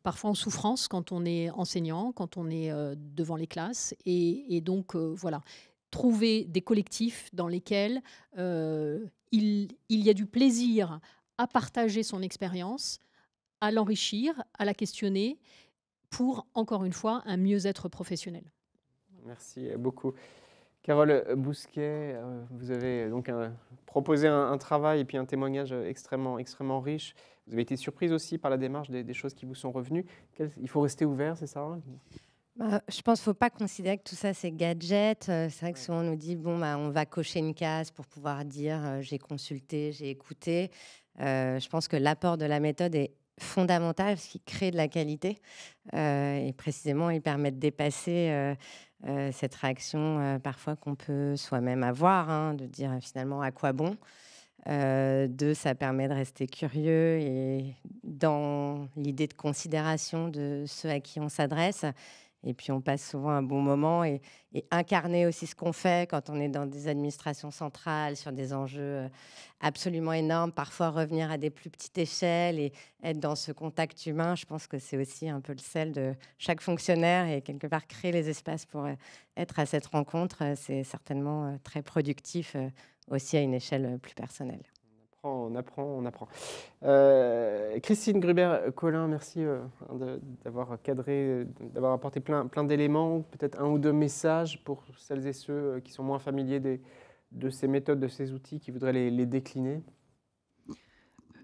parfois en souffrance quand on est enseignant, quand on est devant les classes. Et donc, voilà, trouver des collectifs dans lesquels il y a du plaisir à partager son expérience, à l'enrichir, à la questionner, pour, encore une fois, un mieux-être professionnel. Merci beaucoup. Carole Bousquet, vous avez donc proposé un travail et puis un témoignage extrêmement riche. Vous avez été surprise aussi par la démarche des choses qui vous sont revenues. Il faut rester ouvert, c'est ça ? Je pense qu'il ne faut pas considérer que tout ça, c'est gadget. C'est vrai que souvent, on nous dit, on va cocher une case pour pouvoir dire j'ai consulté, j'ai écouté. Je pense que l'apport de la méthode est fondamental parce qu'il crée de la qualité. Et précisément, il permet de dépasser cette réaction parfois qu'on peut soi-même avoir, hein, de dire finalement à quoi bon. Ça permet de rester curieux et dans l'idée de considération de ceux à qui on s'adresse. Et puis, on passe souvent un bon moment et incarner aussi ce qu'on fait quand on est dans des administrations centrales, sur des enjeux absolument énormes, parfois revenir à des plus petites échelles et être dans ce contact humain. Je pense que c'est aussi un peu le sel de chaque fonctionnaire et quelque part créer les espaces pour être à cette rencontre. C'est certainement très productif aussi à une échelle plus personnelle. On apprend. Christine Gruber-Collin, merci d'avoir cadré, d'avoir apporté plein d'éléments, peut-être un ou deux messages pour celles et ceux qui sont moins familiers de ces méthodes, de ces outils, qui voudraient les décliner.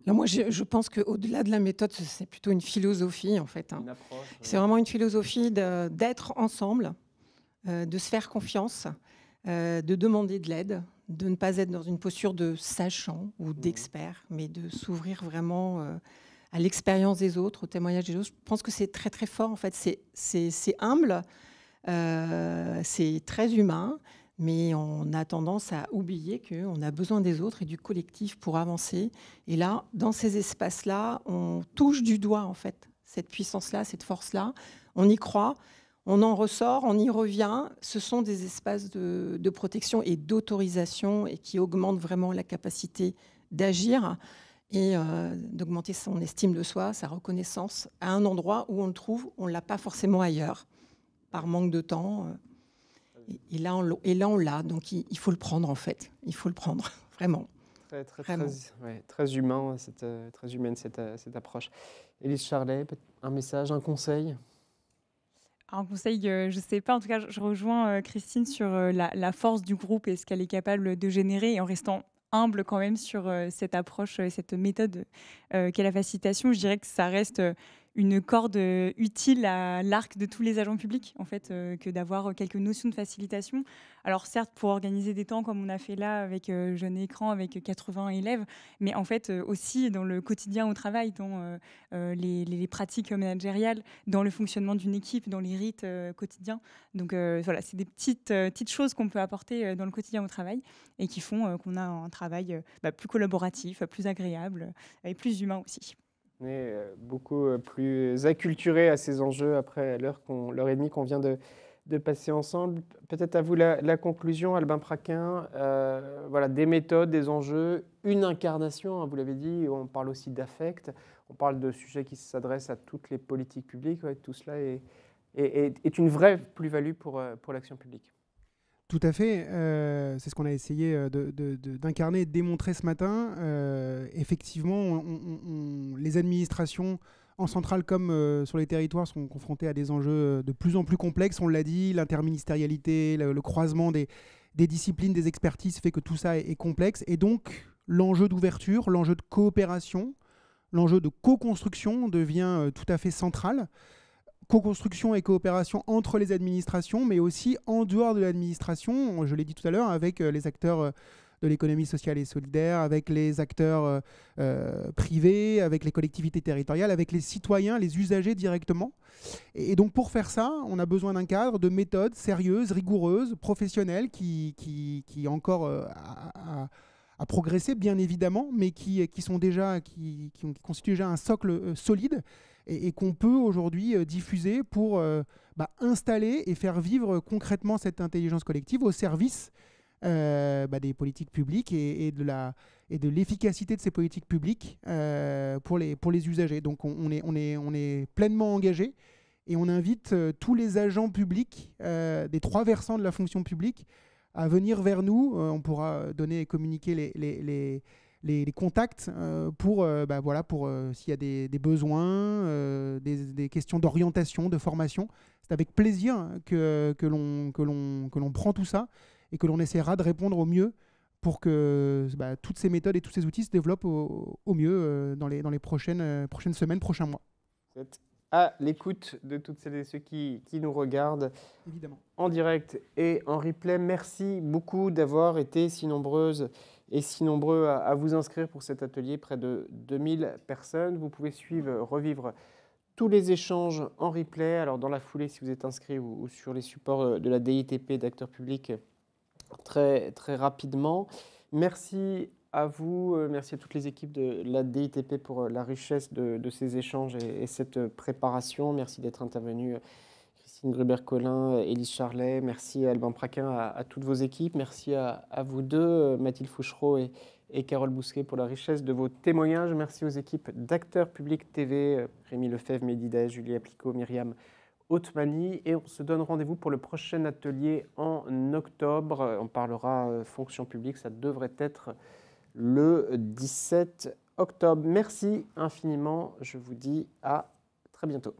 Là, moi, je pense qu'au-delà de la méthode, c'est plutôt une philosophie, en fait. Hein. Une approche, c'est vraiment une philosophie d'être ensemble, de se faire confiance, de demander de l'aide, de ne pas être dans une posture de sachant ou d'expert, mais de s'ouvrir vraiment à l'expérience des autres, au témoignage des autres. Je pense que c'est très, très fort, en fait. C'est humble, c'est très humain, mais on a tendance à oublier qu'on a besoin des autres et du collectif pour avancer. Et là, dans ces espaces-là, on touche du doigt, en fait, cette puissance-là, cette force-là. On y croit. On en ressort, on y revient. Ce sont des espaces de protection et d'autorisation et qui augmentent vraiment la capacité d'agir et d'augmenter son estime de soi, sa reconnaissance à un endroit où on le trouve, on ne l'a pas forcément ailleurs, par manque de temps. Et là, on l'a. Donc, il faut le prendre, en fait. Il faut le prendre, vraiment. Très humain, très humaine cette approche. Élise Charlet, un message, un conseil ? Un conseil, je ne sais pas, en tout cas, je rejoins Christine sur la force du groupe et ce qu'elle est capable de générer, et en restant humble quand même sur cette approche, cette méthode qu'est la facilitation. Je dirais que ça reste une corde utile à l'arc de tous les agents publics, en fait, que d'avoir quelques notions de facilitation. Alors certes, pour organiser des temps comme on a fait là avec Jeune Écran, avec 80 élèves, mais en fait aussi dans le quotidien au travail, dans les pratiques managériales, dans le fonctionnement d'une équipe, dans les rites quotidiens. Donc voilà, c'est des petites choses qu'on peut apporter dans le quotidien au travail et qui font qu'on a un travail plus collaboratif, plus agréable et plus humain aussi. On est beaucoup plus acculturés à ces enjeux après l'heure et demie qu'on vient de passer ensemble. Peut-être à vous la conclusion, Albin Praquin. Voilà, des méthodes, des enjeux, une incarnation, hein, vous l'avez dit, on parle aussi d'affect, on parle de sujets qui s'adressent à toutes les politiques publiques. Ouais, tout cela est une vraie plus-value pour l'action publique. Tout à fait. C'est ce qu'on a essayé d'incarner et de démontrer ce matin. Effectivement, les administrations en centrale comme sur les territoires sont confrontées à des enjeux de plus en plus complexes. On l'a dit, l'interministérialité, le croisement des disciplines, des expertises fait que tout ça est complexe. Et donc, l'enjeu d'ouverture, l'enjeu de coopération, l'enjeu de co-construction devient tout à fait central. co-construction et coopération entre les administrations, mais aussi en dehors de l'administration, je l'ai dit tout à l'heure, avec les acteurs de l'économie sociale et solidaire, avec les acteurs privés, avec les collectivités territoriales, avec les citoyens, les usagers directement. Et donc pour faire ça, on a besoin d'un cadre, de méthodes sérieuses, rigoureuses, professionnelles, qui encore à progresser, bien évidemment, mais qui constituent déjà un socle solide et qu'on peut aujourd'hui diffuser pour installer et faire vivre concrètement cette intelligence collective au service des politiques publiques et de l'efficacité de ces politiques publiques pour les usagers. Donc on est pleinement engagé et on invite tous les agents publics des 3 versants de la fonction publique à venir vers nous. On pourra donner et communiquer les contacts pour s'il y a des besoins, des questions d'orientation, de formation. C'est avec plaisir que l'on prend tout ça et que l'on essaiera de répondre au mieux pour que toutes ces méthodes et tous ces outils se développent au mieux dans les prochaines semaines, prochains mois. Vous êtes à l'écoute de toutes celles et ceux qui nous regardent évidemment en direct et en replay. Merci beaucoup d'avoir été si nombreuses et si nombreux à vous inscrire pour cet atelier. Près de 2000 personnes. Vous pouvez revivre tous les échanges en replay. Alors dans la foulée, si vous êtes inscrit ou sur les supports de la DITP, d'acteurs publics, très, très rapidement. Merci à vous, merci à toutes les équipes de la DITP pour la richesse de ces échanges et cette préparation. Merci d'être intervenue, Christine Gruber-Collin, Élise Charlet. Merci à Alban Praquin, à toutes vos équipes. Merci à vous deux, Mathilde Fouchereau et Carole Bousquet, pour la richesse de vos témoignages. Merci aux équipes d'Acteurs Publics TV, Rémi Lefebvre, Mehdi Daesh, Julie Aplicot, Myriam Hautmani. Et on se donne rendez-vous pour le prochain atelier en octobre. On parlera fonction publique, ça devrait être le 17 octobre. Merci infiniment, je vous dis à très bientôt.